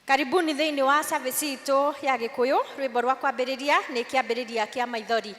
Karibuni thiini wa service itu ya Gikuyu. Rwimbo rwa kwambiriria ni kiambiriria kia maithori.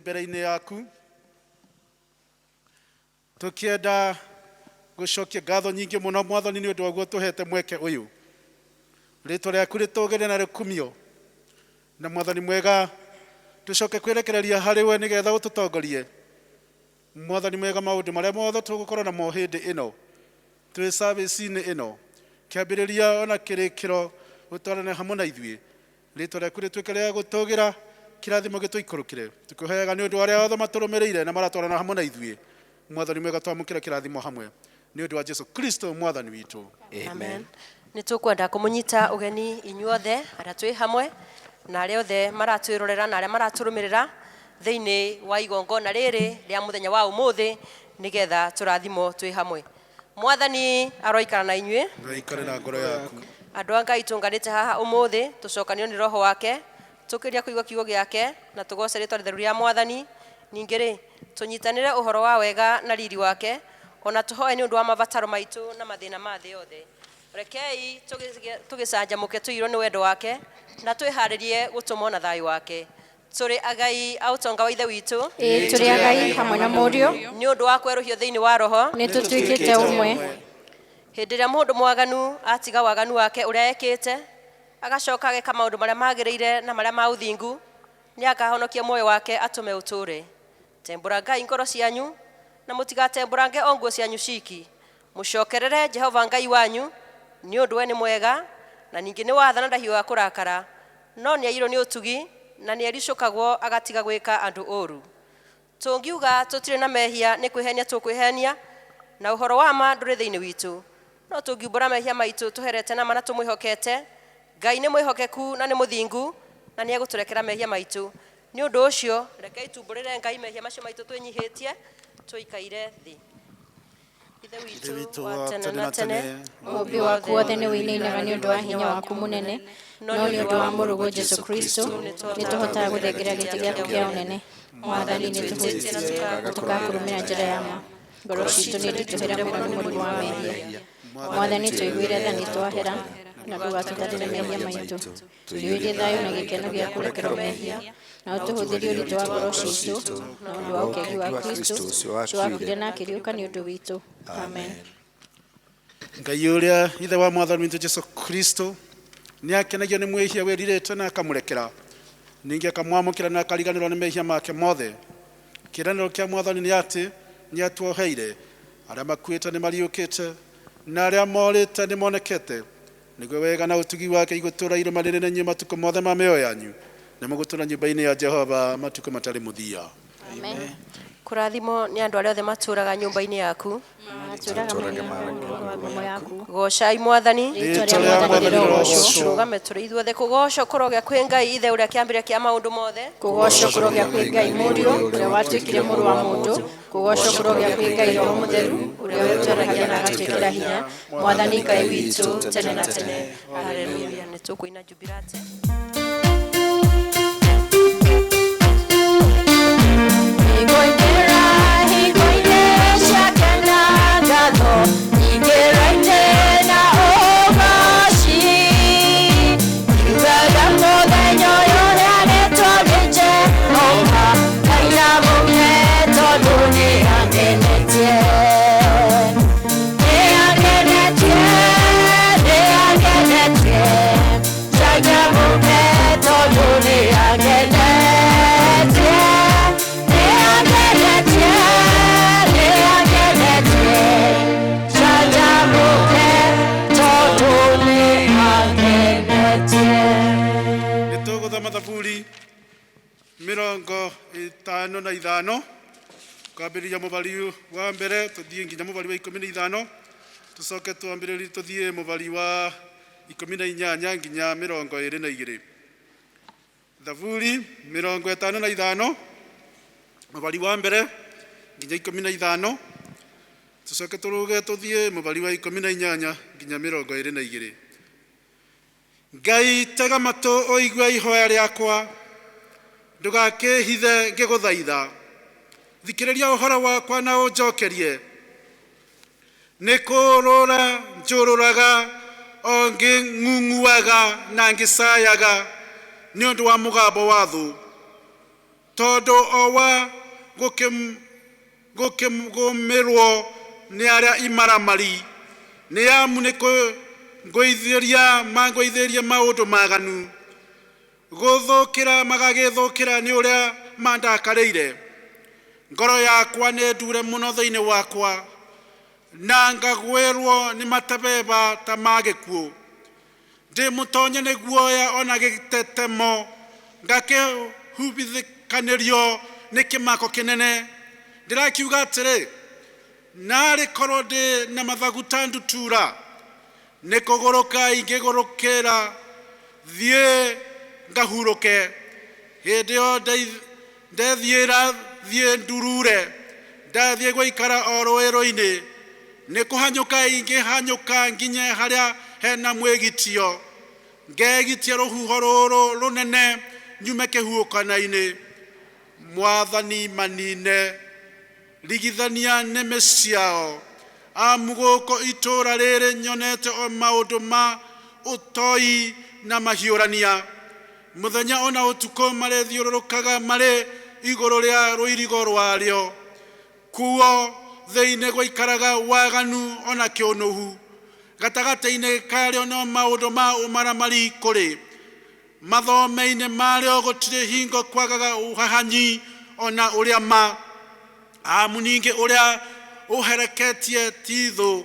Mbere-inĩ yaku tukienda gucokia ngatho nyingĩ mũno Mwathani nĩ ũndũ waguo tuhete mweke ũyũ rĩtwa rĩaku rĩtũgĩre na rĩkumio na Mwathani mwega tucoke kwĩrekereria harĩ we nĩgetha ũtũtongorie Mwathani mwega maũndũ marĩa mothe tũgũkorwo namo hĩndĩ ĩno twĩ service-inĩ ĩno kĩambĩrĩria ona kĩrĩkĩro ũtwarane hamwe na ithuĩ rĩtwa rĩaku rĩtuĩke rĩa gũtũgĩra kirathimo gĩtũikũrũkĩre tukuheaga nĩ ũndũ warĩa othe matũrũmĩrĩire na maratwarana hamwe na ithuĩ Mwathani mwega twamũkĩre kĩrathimo hamwe nĩ ũndũ wa Jesu Kristo Mwathani witũ amen. Nĩ tũkwenda kũmũnyita ũgeni inyuothe arĩa twĩ hamwe na arĩa othe maratwĩrorera na arĩa maratũrũmĩrĩra thĩinĩ wa igongona rĩrĩ rĩa mũthenya wa ũmũthĩ nigetha turathimo twi hamwe. Mwathani aroikara na inyuĩ. Ngaikare na ngoro yaku. Andũ a Ngai tũnganĩte haha ũmũthĩ tũcokanio nĩ Roho wake tũkĩria kũigua kiugo gĩake na tũgoce rĩtwa rĩtheru rĩa Mwathani. Ningĩ-rĩ tũnyitanĩre ũhoro wa wega na riri wake ona tũhoe nĩ ũndũ wa mabataro maitũ na mathĩna ma thĩ yothe. Rekei tũgĩcanjamũke tũirwo nĩ wendo wake na twĩharĩrie gũtũmwo na thayũ wake. Tũrĩ agai a ũtonga wa ithe witũ. Tũrĩ agai hamwe na mũriũ. Nĩ ũndũ wa kwerũhio thĩinĩ wa Roho. Nĩ tũtuĩkĩte ũmwe. Hĩndĩ ĩrĩa mũndũ mwaganu atiga waganu wake ũrĩa ekĩte agacoka ageka maũndũ marĩa magĩrĩire na marĩa ma ũthingu, nĩ akahonokia muoyo wake atũme ũtũre. Tembũrangai ngoro cianyu na mũtigatembũrange o nguo cianyu ciki. Mũcokerere Jehova Ngai wanyu nĩ ũndũ we nĩ mwega na ningĩ nĩ watha na ndahiũha kũrakara, no nĩ airwo nĩ ũtugi na nĩ ericũkagwo agatiga gwĩka andũ ũũru. Tũngiuga tũtirĩ na mehia nĩ kwĩhenia tũkwĩhenia na ũhoro wa ma ndũrĩ thĩinĩ witũ. No tũngiumbũra mehia maitũ tũherete na mana tũmwĩhokete, Ngai nĩ mwĩhokeku na nĩ mũthingu na nĩ egũtũrekera mehia maitũ. Nĩ ũndũ ũcio rekei tumbũrĩre Ngai mehia macio maitũ twĩnyihĩtie tũikaire thĩ. Ithe witũ wa tene na tene, Ũmbi waku wothe nĩ wĩinainaga nĩ ũndũ wa hinya waku mũnene, no nĩ ũndũ wa mũrũguo Jesũ Kristo nĩ tũhotaga gũthengerera gĩtĩ gĩaku kĩa ũnene. Mwathani nĩ tũhĩtie na tũgakũrũmĩra njĩra ya ma. Ngoro ciitũ nĩ nditũhĩra mũno nĩ mũrigo wa mehia. Mwathani tũiguĩre tha nĩ twahera na ndũgatũtarĩre mehia maitũ. Tũiyũrie thayũ na gĩkeno gĩa kũrekerwo mehia na ũtũhũthĩrie ũritũ wa ngoro ciitũ na ũndũ wa ũkegi wa Kristo ũcio wakuire na akĩriũka nĩ ũndũ witũ. Amen. Ngai ũrĩa ithe wa Mwathani witũ Jesũ Kristo nĩ akenagio nĩ mwĩhia wĩrirĩte na akamũrekera, ningĩ akamwamũkĩra na akariganĩrwo nĩ mehia make mothe. Kĩĩranĩro kĩa Mwathani nĩ atĩ nĩ atuoheire, arĩa makuĩte nĩ mariũkĩte na arĩa morĩte nĩ monekete. Nĩguo wega na ũtugi wake igũtũũra irũmanĩrĩire na inyuĩ matukũ mothe ma mĩoyo yanyu, na mũgũtũũra nyũmba-inĩ ya Jehova matukũ matarĩ mũthia. Amen. Kũrathimwo nĩ andũ arĩa othe matũũraga nyũmba-inĩ yaku. Gocai Mwathani. Tũrũgame tũrĩ ithuothe. Kũgocwo kũrogĩa kwĩ Ngai ithe ũrĩa kĩambĩrĩria kĩa maũndũ mothe. Kũgocwo kũrogĩa kwĩ Ngai mũriũ ũrĩa watuĩkire mũrũ wa mũndũ. Kũgocwo kũrogĩa kwĩ Ngai Roho Mutheru ũrĩa wĩtũũragia na agatwĩkĩra hinya. Mwathani Ngai witũ tene na tene. Haleluya. Nĩ tũkũina jubilate. Thaburi 55 kwambĩrĩria mũbari wa mbere tũthiĩ nginya mũbari wa 15, tũcoke twambĩrĩrie tũthiĩ mũbari wa 18 nginya 22. Thaburi 55 mũbari wa mbere nginya 15, tũcoke tũrũge tũthiĩ mũbari wa 18 nginya 22. Ngai tega matũ ũigue ihoya rĩakwa, ndũgakĩhithe ngĩgũthaitha. Thikĩrĩria ũhoro wakwa na ũnjokerie. Nĩ kũũrũra njũrũraga o ngĩng'ung'uaga na ngĩcayaga nĩ ũndũ wa mũgambo wa thũ, tondũ o wa gũkĩgũmĩrwo nĩ arĩa imaramari. Nĩ amu nĩ ngũithĩria maũndũ maganu, gũthũkĩra magagĩthũkĩra nĩ ũrĩa mandakarĩire. Ngoro yakwa nĩ ndure mũno thĩinĩ wakwa, na ngagwĩrwo nĩ matabeba ta ma gĩkuũ. Ndĩ mũtonye nĩ guoya ona gĩtetemo, ngakĩhubithanĩrio nĩ kĩmako kĩnene. Ndĩrakiuga atĩrĩ, narĩ korwo ndĩ na mathagu ta ndutura, nĩ kũgũrũka ingĩgũrũkĩra thiĩ ngahurũke. Hĩndĩ ĩyo ndethiĩra thiĩ ndurure, ndathie gũikara o rũĩ-rũinĩ nĩ kũhanyũka ingĩhanyũka nginye harĩa hena mwĩgitio ngegitia rũhuho rũrũ rũnene nyume kĩhuhũkanio-inĩ. Mwathani manine rigithania nĩmĩ ciao amu gũkũ itũũra rĩrĩ nyonete o maũndũ ma ũtoi na mahiũrania. Mũthenya ona ũtukũ marĩthiũrũrũkaga marĩ igũrũ rĩa rũirigo rwarĩo. Kuo thĩinĩ gũikaraga waganu ona kĩũnũhu. Gatagatĩ-inĩ karĩo no maũndũ ma ũmaramari kũrĩ. Mathome-inĩ marĩo gũtirĩ hingo kwagaga ũhahanyi ona ũrĩa ma. Amu ningĩ ũrĩa ũhereketie tithũ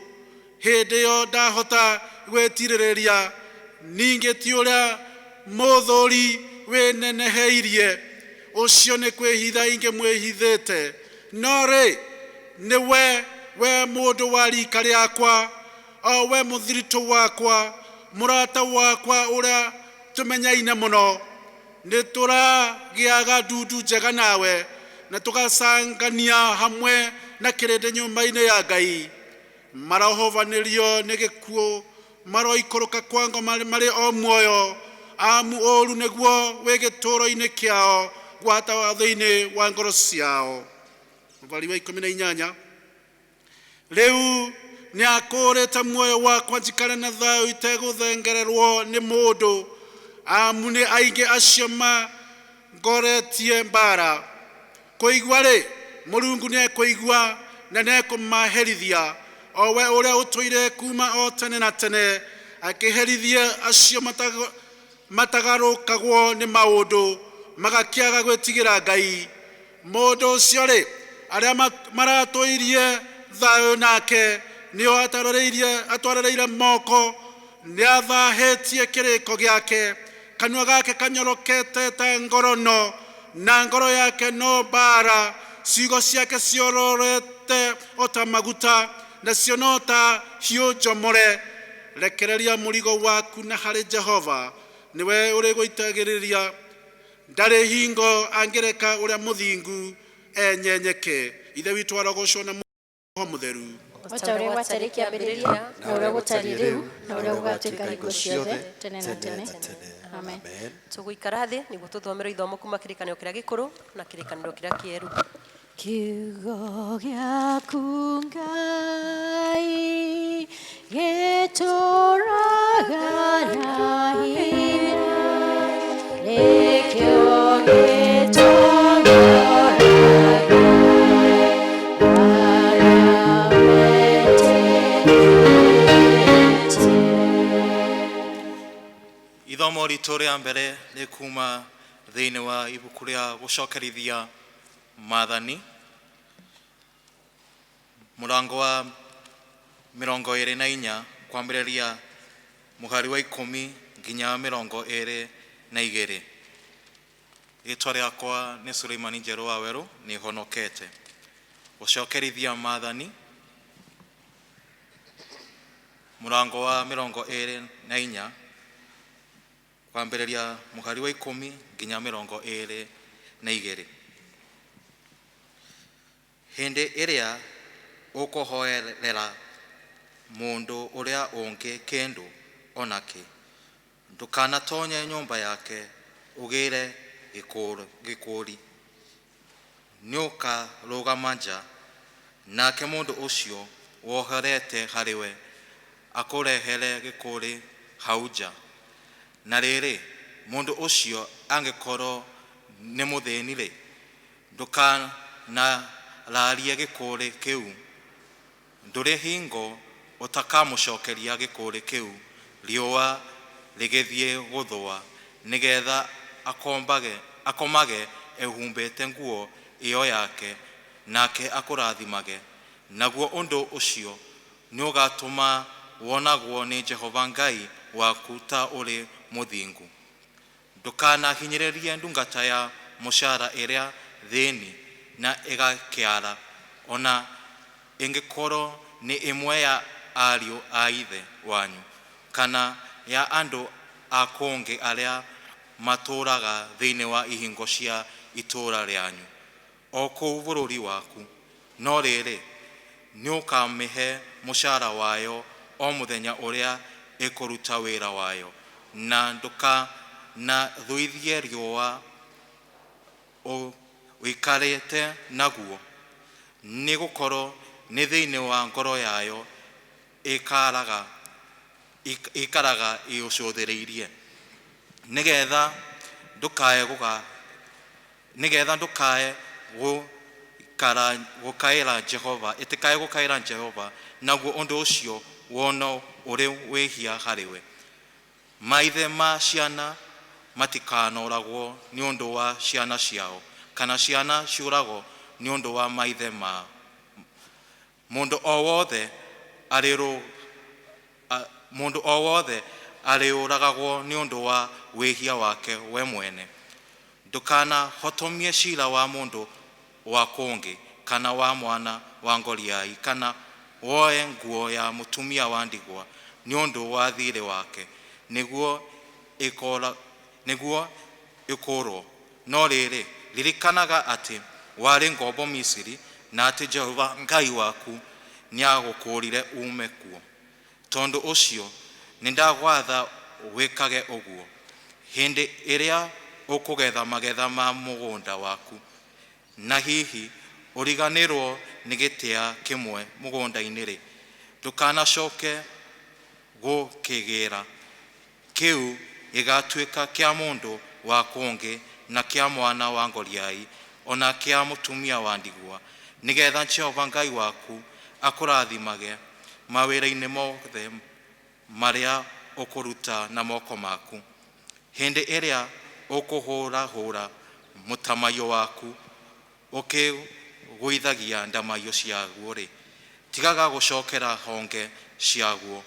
hĩndĩ ĩyo ndahota gwĩtirĩrĩria. Ningĩ ti ũrĩa mũthũri wĩneneheirie ũcio nĩ kwĩhitha ingĩ mwĩhithĩte. No rĩ nĩwe we mũndũ wa rika rĩakwa o we mũthiritũ wakwa mũrata wakwa ũrĩa tũmenyaine mũno. Nĩ tũragĩaga ndundu njega nawe na tũgacangania hamwe na kĩrĩndĩ nyũmba-inĩ ya Ngai. Marohovanĩrio nĩ gĩkuũ maroikũrũka kwa ngoma marĩ o muoyo. Amu ũũru nĩguo wĩ gĩtũũro-inĩ kĩao gwata thĩinĩ wa ngoro ciao. Mũbari wa 18. Rĩu nĩ akũũrĩte muoyo wakwa njikare na thayũ itegũthengererwo nĩ mũndũ. Amu nĩ aingĩ acio mangoretie mbara. Kũigua rĩ Mũrungu nĩ ekũigua na nĩ ekũmaherithia. O we ũrĩa ũtũire kuma o tene na tene akĩherithia acio matagarũkagwo nĩ maũndũ magakĩaga gwĩtigĩra Ngai. Mũndũ ũcio rĩ arĩa maratũirie thayũ nake nĩo atwarĩrĩire moko. Nĩ athahĩtie kĩrĩko gĩake. Kanua gake kanyorokete ta ngorono na ngoro yake no mbara. Ciugo ciake ciororete o ta maguta nacio no ta hiũ njomore. Rekereria mũrigo waku na harĩ Jehova niwe ũrĩgũitagĩrĩria. Ndarĩ hingo angĩreka ũrĩa mũthingu enyenyeke. Ithe witũ arogocwo na Roho Mutheru. Ota ũrĩa gwatarĩ kĩambĩrĩria na ũrĩa gũtarĩ rĩu na ũrĩa gũgatuĩka hingo ciothe tene na tene. Amen. Tũgũikara thĩ nĩguo tũthomere ithomo kuma kĩrĩkanĩro kĩrĩa gĩkũrũ na kĩrĩkanĩro kĩrĩa kĩerũ. Kiugo gĩaku Ngai gĩtũũraga na hinya nĩkĩo Ithomo ritũ rĩa mbere nĩ kuma thĩinĩ wa ibuku rĩa Gucookerethia Maathani mũrango wa 24 kwambĩrĩria mũhari wa 10 nginya 22. Rĩĩtwa rĩakwa nĩ Suleimani Njerũ wa Werũ, nĩ honokete. Gucookerethia Maathani mũrango wa 24 kwambĩrĩria mũhari wa 10 nginya 22. Hĩndĩ ĩrĩa ũkũhoerera mũndũ ũrĩa ũngĩ kĩndũ onakĩ, ndũkanatonye nyũmba yake ũgĩre gĩkũũri. Nĩũkarũgama nja, nake mũndũ ũcio woherete harĩwe akũrehere gĩkũũri hau nja. Na rĩrĩ, mũndũ ũcio angĩkorwo nĩ mũthĩni-rĩ, ndũkanararie gĩkũũri kĩu. Ndũrĩ hingo ũtakamũcokeria gĩkũũri kĩu riũa rĩgĩthiĩ gũthũa, nĩgetha akomage ehumbĩte nguo ĩyo yake, nake akũrathimage. Naguo ũndũ ũcio nĩ ũgatũma wonagwo nĩ Jehova Ngai waku ta ũrĩ mũthingu. Ndũkanahinyĩrĩrie ndungata ya mũcara ĩrĩa thĩni na ĩgakĩara, ona ĩngĩkorwo nĩ ĩmwe ya ariũ a ithe wanyu, kana ya andũ a kũngĩ arĩa matũũraga thĩinĩ wa ihingo cia itũũra rĩanyu, o kũu bũrũri waku. no rĩrĩ nĩ ũkamĩhe mũcara wayo o mũthenya ũrĩa ĩkũruta wĩra wayo, na ndũkanathuithie riũa ũikarĩte naguo, nĩ gũkorwo nĩ thĩinĩ wa ngoro yayo ikaraga ĩũcũthĩrĩirie, nĩgetha ndũkae gũkaĩra Jehova, ĩtĩkae gũkaĩra Jehova, naguo ũndũ ũcio wono ũrĩ wĩhia harĩwe. Maithe ma ciana matikanoragwo nĩ ũndũ wa ciana ciao, kana ciana ciũragwo nĩ ũndũ wa maithe mao. Mũndũ o wothe arĩũragagwo nĩ ũndũ wa wĩhia wake we mwene. Ndũkanahotomie cira wa mũndũ wa kũngĩ, kana wa mwana wa ngoriai, kana woe nguo ya mũtumia wa ndigwa nĩ ũndũ wa thirĩ wake, nĩguo ĩkũrwo. No rĩrĩ, ririkanaga atĩ warĩ ngombo Misiri, na atĩ Jehova Ngai waku nĩagũkũrire ume kuo. Tondũ ũcio nĩndagwatha wĩkage ũguo hĩndĩ ĩrĩa ũkũgetha magetha ma mũgũnda waku, na hihi ũriganĩrwo nĩ gĩtĩa kĩmwe mũgũnda-inĩ-rĩ, ndũkanacoke gũkĩgĩra. Kĩu gĩgatuĩka kĩa mũndũ wa kũngĩ na kĩa mwana wa ngoriai, ona kĩa mũtumia wa ndigwa, nĩgetha Jehova Ngai waku akũrathimage mawĩra-inĩ mothe marĩa ũkũruta na moko maku. Hĩndĩ ĩrĩa ũkũhũrahũra mũtamaiyũ waku ũkĩgũithagia ndamaiyũ ciaguo-rĩ, tigaga gũcokera honge ciaguo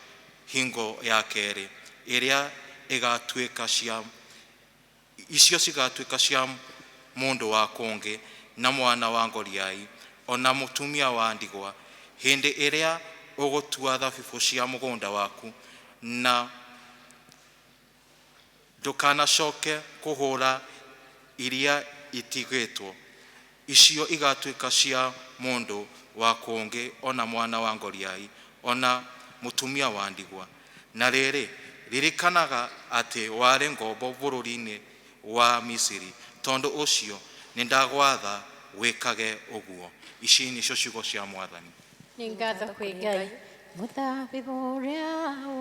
hingo ya kerĩ, icio cigatuĩka cia mũndũ wa kũngĩ na mwana wa ngoriai, ona mũtumia wa ndigwa, hĩndĩ ĩrĩa ũgũtua thabibũ cia mũgũnda waku, na ndũkanacoke kũhũra iria itigĩtwo. Icio igatuĩka cia mũndũ wa kũngĩ, ona mwana wa ngoriai, ona mũtumia wa ndigwa. Na rĩrĩ, ririkanaga atĩ warĩ ngombo bũrũri-inĩ wa Misiri, tondũ ũcio nĩndagwatha wĩkage ũguo. Ici nĩcio ciugo cia Mwathani. Nĩ ngatho kwĩ Ngai. Mũthabibũ ũrĩa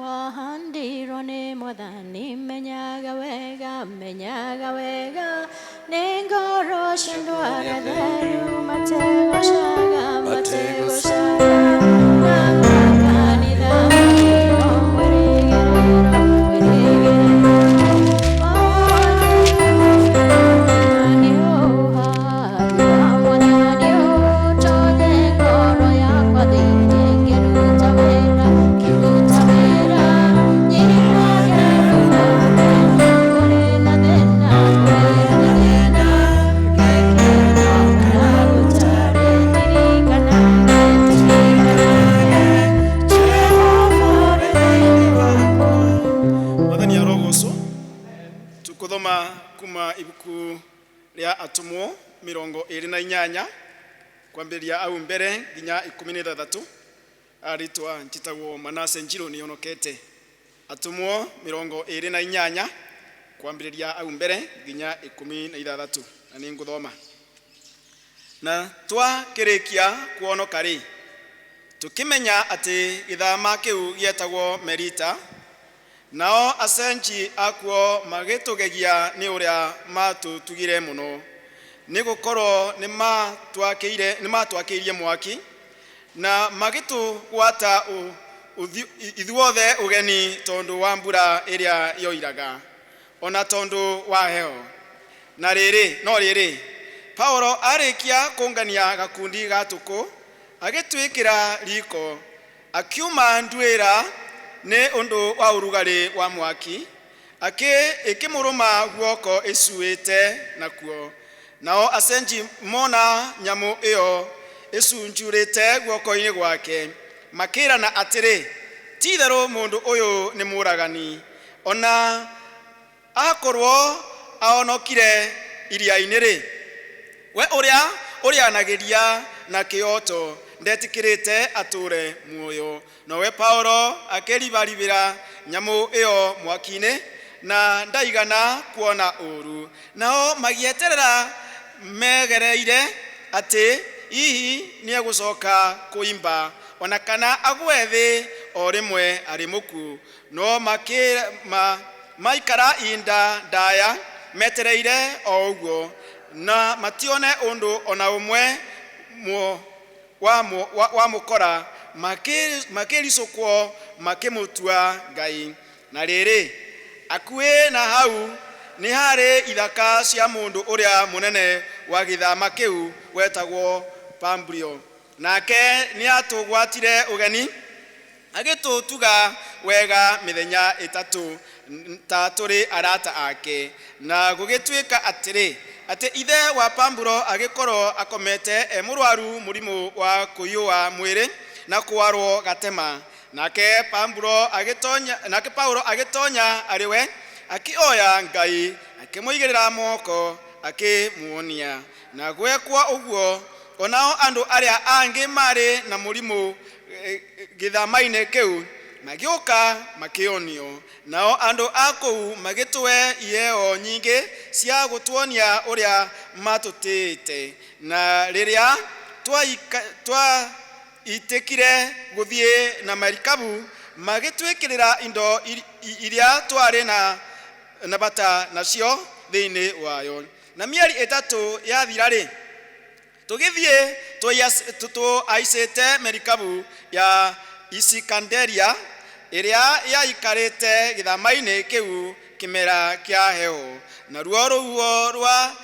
wahandirwo nĩ Mwathani, menyaga wega, nĩ ngoro cia andũ arĩa theru, mategũcaga na makanitha matirwo mwĩrĩgĩrĩro. Kuma ibuku rĩa Atumwo 28 kwambĩrĩria au mbere nginya 13. Aritwa njitagwo Manase Njiro nĩonokete. Atumwo 28 kwambĩrĩria au mbere nginya 16, na nĩ ngũthoma. Na twakĩrĩkia kuonoka rĩ, tukimenya atĩ gĩthama kĩu gĩetagwo Merita, nao asenji akuo magĩtũgegia nĩ ũrĩa matũtugire mũno, nĩ gũkorwo nĩ matwakĩirie mwaki, na magĩtũgwata ithuothe ũgeni tondũ wa mbura ĩrĩa yoiraga, ona tondũ wa heho. Na rĩrĩ, Paulo arĩkia kũngania gakundi gatũkũ, agĩtwĩkĩra riko, akiuma nduĩra nĩ ũndũ wa ũrugarĩ wa mwaki, ĩkĩmũrũma guoko ĩcuĩte nakuo. Nao asenji mona nyamũ ĩyo ĩcunjurĩte guoko-inĩ gwake, makĩrana atĩrĩ, ti-itherũ mũndũ ũyũ nĩ mũragani, ona akorwo aonokire iria-inĩ rĩ, we ũrĩa ũrĩanagĩria na kioto ndetikirite ature muoyo. Nowe Paulo akeribaribira nyamu iyo mwakine na ndaigana kuona uru. Nao magieterera megereire ati ihi niegucoka kuimba ona kana agwethi o rimwe ari muku. No maikara inda ndaya metereire o uguo na matione undu ona umwe wa mukora makiricukwo makimutua Ngai. Na riri akue na hau ni hari ithaka cia mundu uria munene wa githama kiu wetagwo Pambrio. Nake ni atugwatire ugeni agitutuga wega mithenya itatu ta turi arata ake. Na gugituika atiri ati ithe wa Pamburo agikoro akomete murwaru murimu wa kuyua mwiri na kwarwo gatema. Nake Paulo agitonya ariwe akioya Ngai akimuigirira moko akimuonia. Na gwekwa uguo onao andu aria angi mari na murimu githamaine kiu magioka makionio. Nao andu aku magitwe ieo nyingi cia gutuonia uria matutite. Na riria twa itekire guthie na marikabu magitwikirira indo iria twari na bata nacio thiini wayo. Na mieri itatu yathirari tugithie aicite marikabu ya Isikanderia iria yaikarite githamaine kiu kimera kia heo. Na ruo ruo rwa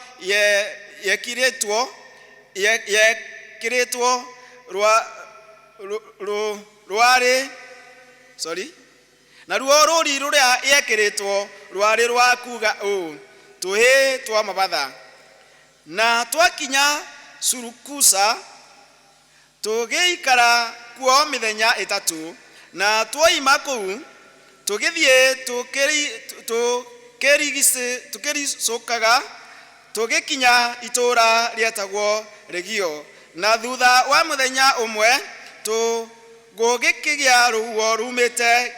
yekiritwo rwari na ruo ruri ruria yekiritwo rwari rwa kuga tuhi twa mabatha. Na twakinya Surukusa tugiikara kuo mithenya itatu. Na twaima kuu tugithie tukiricokaga tugikinya itura rietagwo Regio. Na thutha wa muthenya umwe tugikigia ruo rumite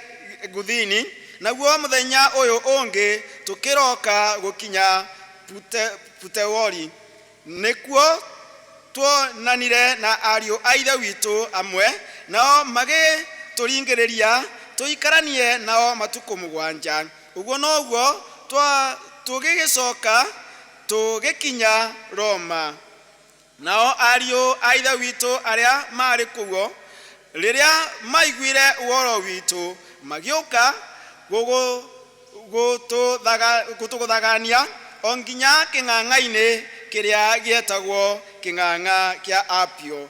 nguthini. Naguo muthenya uyu ungi tukiroka gukinya Putewori. Nikuo tuonanire na ariu a ithe witu amwe nao magituringiriria tuikaranie nao matuku mugwanja. Uguo noguo tugigicoka tugikinya Roma. Nao ariu a ithe witu aria mari kuo riria maiguire uoro witu magioka gutuguthagania o nginya king'ang'aini kiria gietagwo king'ang'a kia Apio.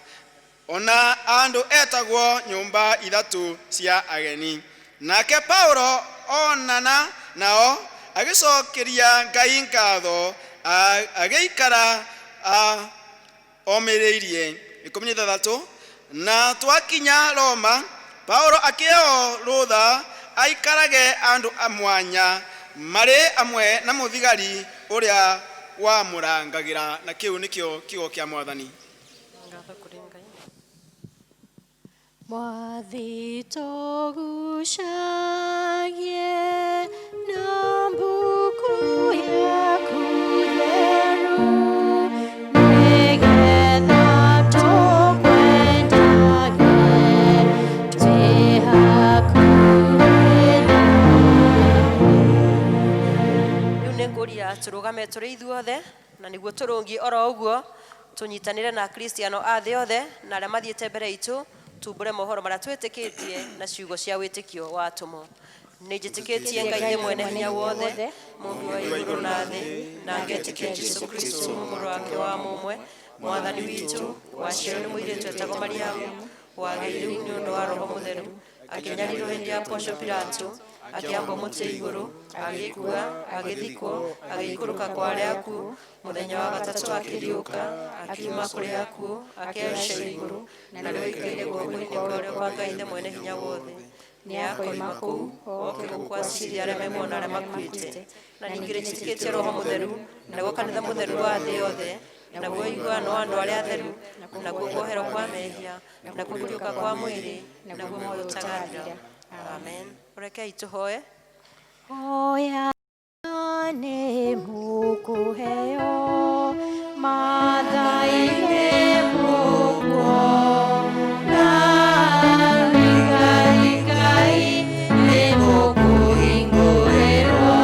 Ona andu etagwo nyumba ithatu cia ageni. Nake Paulo onana nao agicokeria Ngai ngatho agiikara omereirie. 13. Na twakinya Roma Paulo akio rutha aikarage andu amwanya mari amwe na muthigari uria wa murangagira. Na kiu nikio kiugo kia Mwathani. Mwathi tugucagie na mbuku yaku theru nigetha tukwendage twi hakuhĩ nawe. Riu ninguria turugame turi ithuothe na niguo turungi oro uguo tunyitanire na Kristiano a thi othe na aria mathiete mbere itu tumbure mohoro maria twitikitie na ciugo cia witikio wa Atumwo. Nijitikitie Ngai mwene hinya wothe Mungu wa iguru na thi na ngetikia Jesu Kristo muru wake wa mumwe mwathani witu waciarwo ni muiritu etagwo Mariamu wagĩirwo nĩ ũndũ wa Roho Mutheru akĩnyarirwo hĩndĩ ya Poncio Pilato akiamba muti iguru agikua agithikwo agikũrũka kwa arĩa akuũ muthenya wa gatatu akiriuka akiuma kũrĩ akuũ akĩaca iguru na rĩu aikaire guoko-inĩ kwa ũrĩo kwa Ngai Ithe mwene hinya wothe. Nĩ akoima kũu oke gũkwaciria arĩa memona arĩa makuĩte. Na ningĩ nĩnjĩtĩkĩtie Roho Mutheru naguo kanitha mutheru wa thĩ yothe naguo ũiguano wa andũ arĩa atheru, naguo kuoherwo kwa mehia, naguo kũriũka kwa mwĩrĩ, naguo muoyo ũtagathira. Amen. Rekei tũhoe. Hoya nĩ mũkũheo Maathai-inĩ mũkwo na Ngai nĩ mũkũhingũrĩrwo.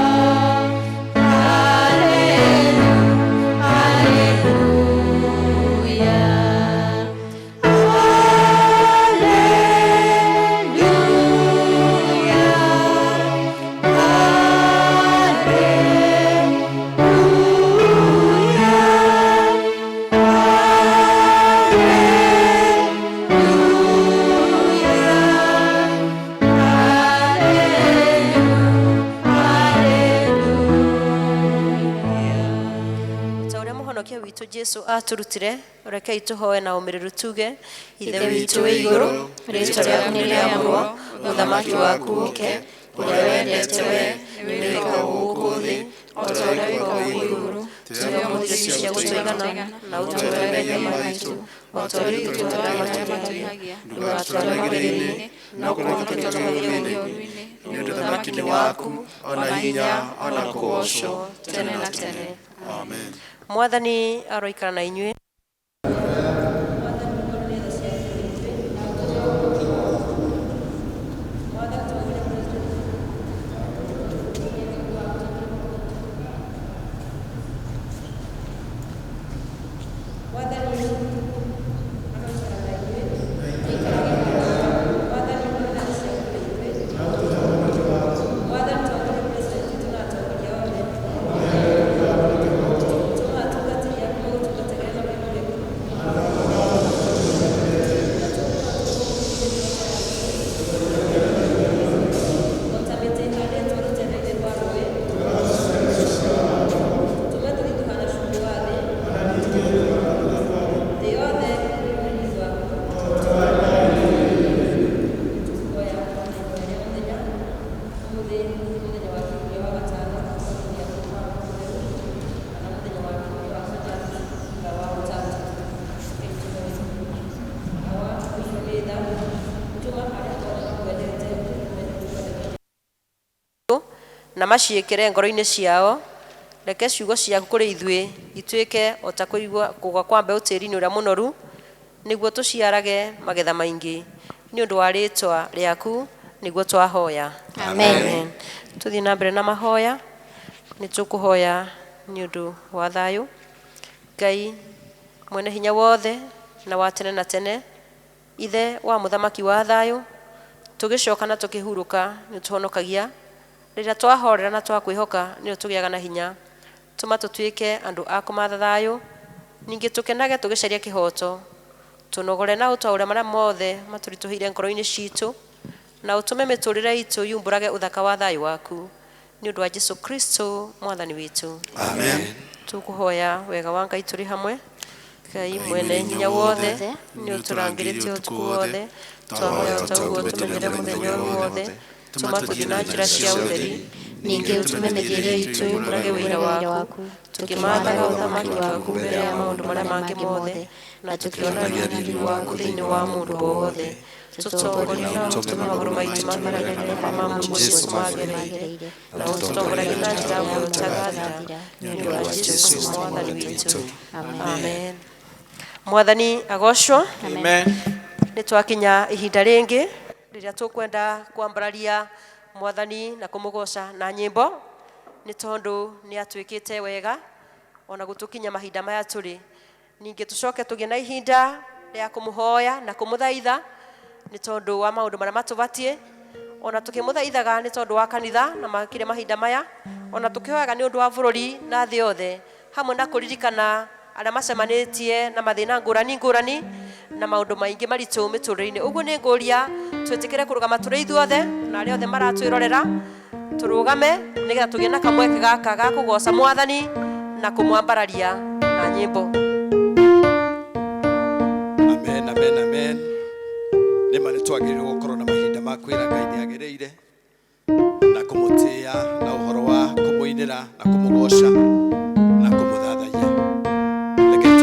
Witũ Jesu aturutire, rekei tũhoe na ũmĩrĩru tuge. Ithe witũ wĩ igũrũ, rĩĩtwa rĩaku nĩ rĩamũrwo, ũthamaki waku ũũke, ũrĩa wendete we wĩkagwo gũkũ thĩ o ta ũrĩa wĩkagwo igũrũ. Tũhe ũmũthĩ cia gũtũigana na ũtũhe mehia maitũ o ta ũrĩa ithuĩ tũtũũraga matwĩhagia, ndũgatware magerio-inĩ, no kũhonokia tũtũmĩre ũũru-inĩ, nĩ ũndũ ũthamaki nĩ waku, ona hinya, ona kũgocwo tene na tene. Amen. Mwathani aroikara na inyuĩ. Na maciĩkĩre ngoro-inĩ ciao, reke ciugo ciaku kũrĩ ithuĩ ituĩke o ta kũgwa kwa mbeũ tĩĩri-inĩ ũrĩa mũnoru, nĩguo tũciarage magetha maingĩ nĩ ũndũ wa rĩĩtwa rĩaku, nĩguo twahoya. Amen. Tũthiĩ na mbere na mahoya. Nĩ tũkũhoya nĩ ũndũ wa thayũ. Ngai mwene hinya wothe na wa tene na tene, ithe wa mũthamaki wa thayũ, tũgĩcoka na tũkĩhurũka nĩ tũhonokagia. Rĩrĩa twahorera na twakwĩhoka nĩyo tũgĩaga na hinya. Tũma tũtuĩke andũ a kũmatha thayũ, ningĩ tũkenage tũgĩcaria kĩhoto, tũnogore na ũtaũre marĩa mothe matũritũhĩire ngoro-inĩ citũ, na ũtũme mĩtũrĩre itũ yumbũrage ũthaka wa thayũ waku, nĩ ũndũ wa Jesu Kristo mwathani witũ. Amen. Tũkũhoya wega wa Ngai tũrĩ hamwe. Ngai mwene hinya wothe nĩ ũtũrangĩrĩtie ũtukũ wothe, twahoya o ta ũguo tũmenyere mũthenya ũyũ wothe. Tũma tũthiĩ na njĩra cia ũtheri, ningĩ ũtũme mĩthiĩre itũ yũmbũrage wĩra waku, tũkĩmathaga ũthamaki waku mbere ya maũndũ marĩa mangĩ mothe, na tũkĩonania riiri waku thĩinĩ wa mũndũ wothe. Tũtongorie na ũtũme magũrũ maitũ mageragĩre ma Mũndũ Jesũ magereire, na ũtũtongoragie na njĩra ya muoyo ũtagathira, nĩ ũndũ wa Jesũ mwathani witũ. Amen. Mwathani agocwo. Amen. Nĩ twakinya ihinda rĩngĩ rĩrĩa tũkwenda kwambararia Mwathani na kũmũgoca na nyĩmbo, nĩ tondũ nĩ atuĩkĩte wega ona gũtũkinya mahinda maya tũrĩ. Ningĩ tũcoke tũgĩe na ihinda rĩa kũmũhoya na kũmũthaitha nĩ tondũ wa maũndũ marĩa matũbatiĩ, ona tũkĩmũthaithaga nĩ tondũ wa kanitha na makĩrĩ mahinda maya, ona tũkĩhoyaga nĩ ũndũ wa bũrũri na thĩ yothe, hamwe na kũririkana arĩa macemanĩtie na mathĩna ngũrani ngũrani na maũndũ maingĩ maritũ mĩtũrĩre-inĩ. Ũguo nĩ ngũria twĩtĩkĩre kũrũgama tũrĩ ithuothe na arĩa othe maratwĩrorera, tũrũgame nĩgetha tũgĩe na kamweke gaka ga kũgoca Mwathani na kũmwambararia na nyĩmbo. Amen, amen, amen. Nĩ ma nĩ twagĩrĩirwo gũkorwo na mahinda ma kwĩra Ngai nĩ agĩrĩire na kũmũtĩĩa na ũhoro wa kũmũinĩra na kũmũgoca na kũmũthathayia. Rekei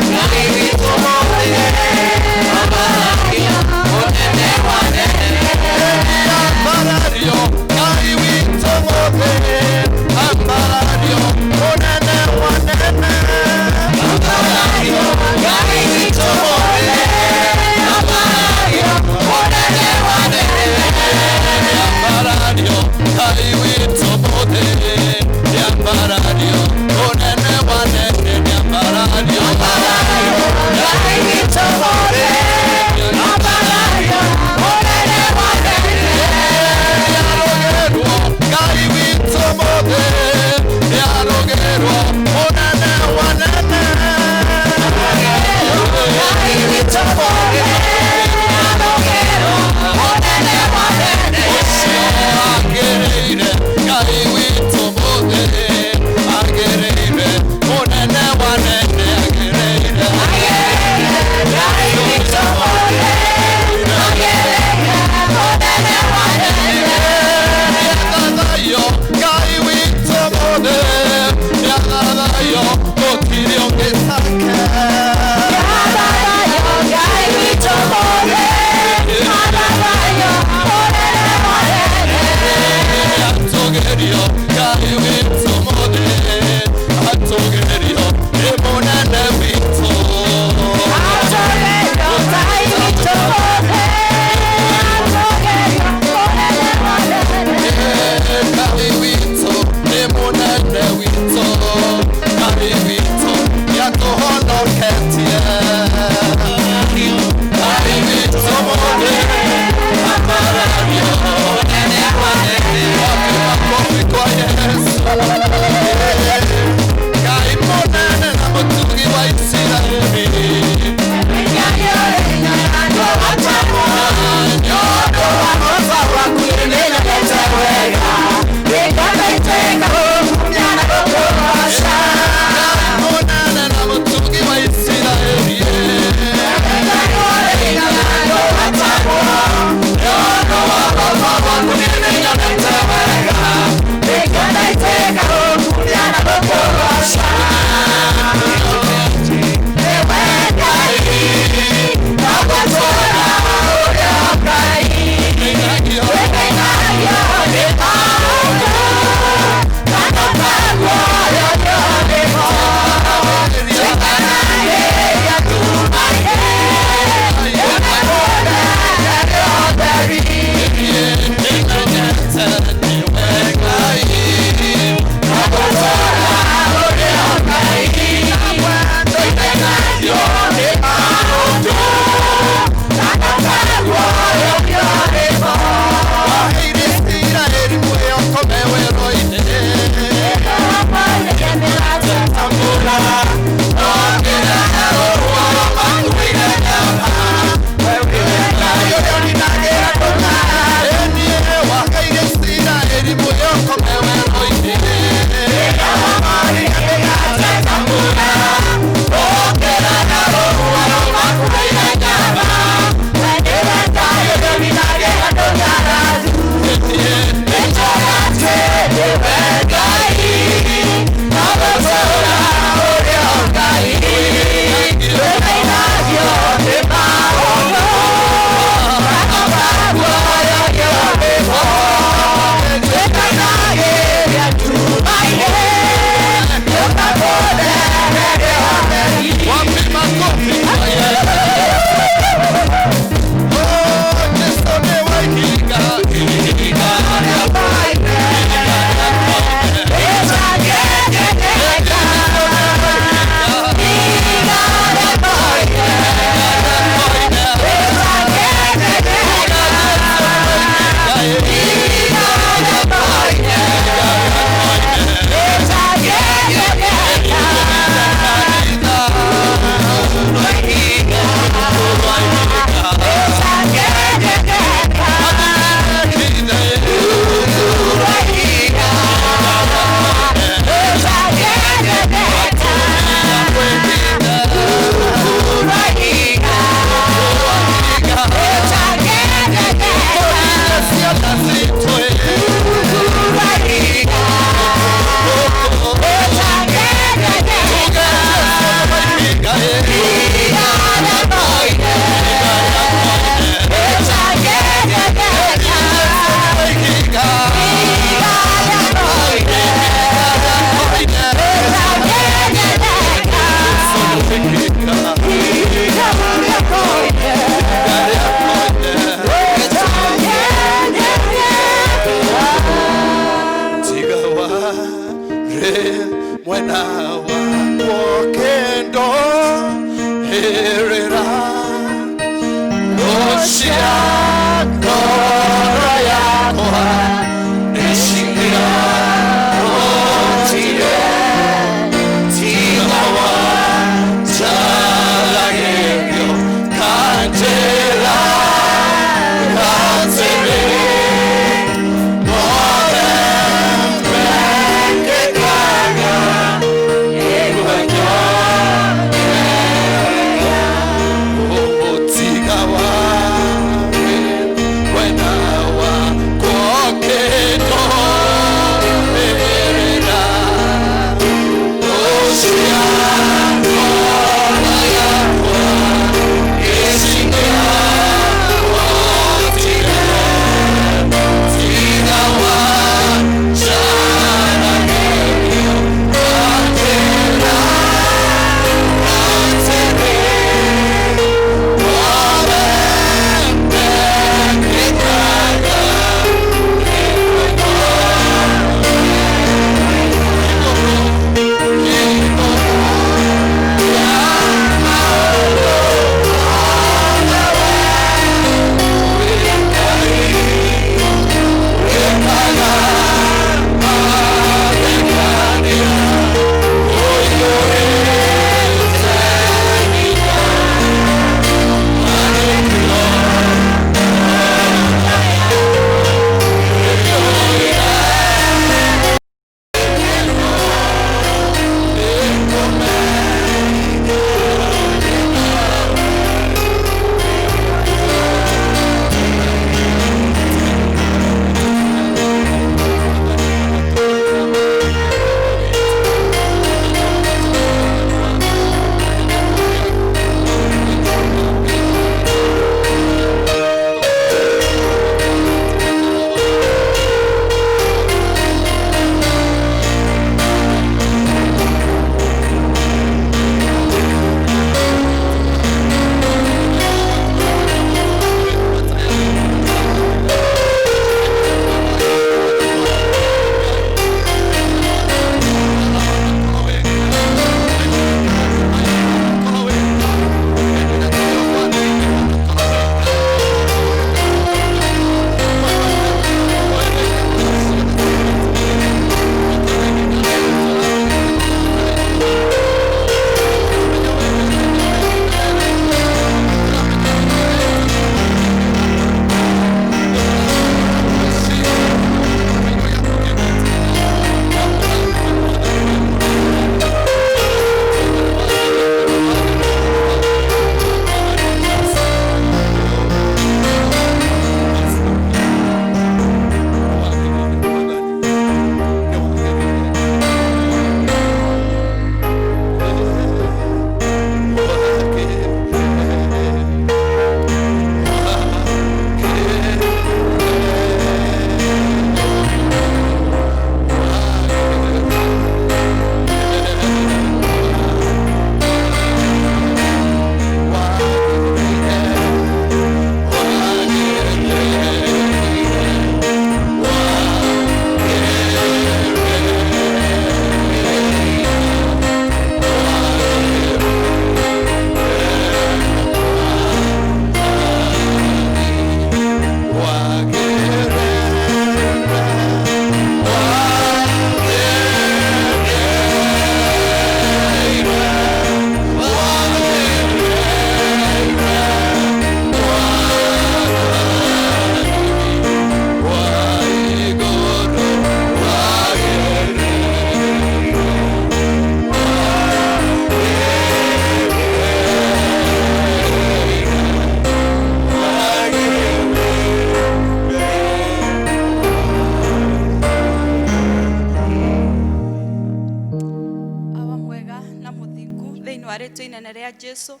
inene rĩa Jesu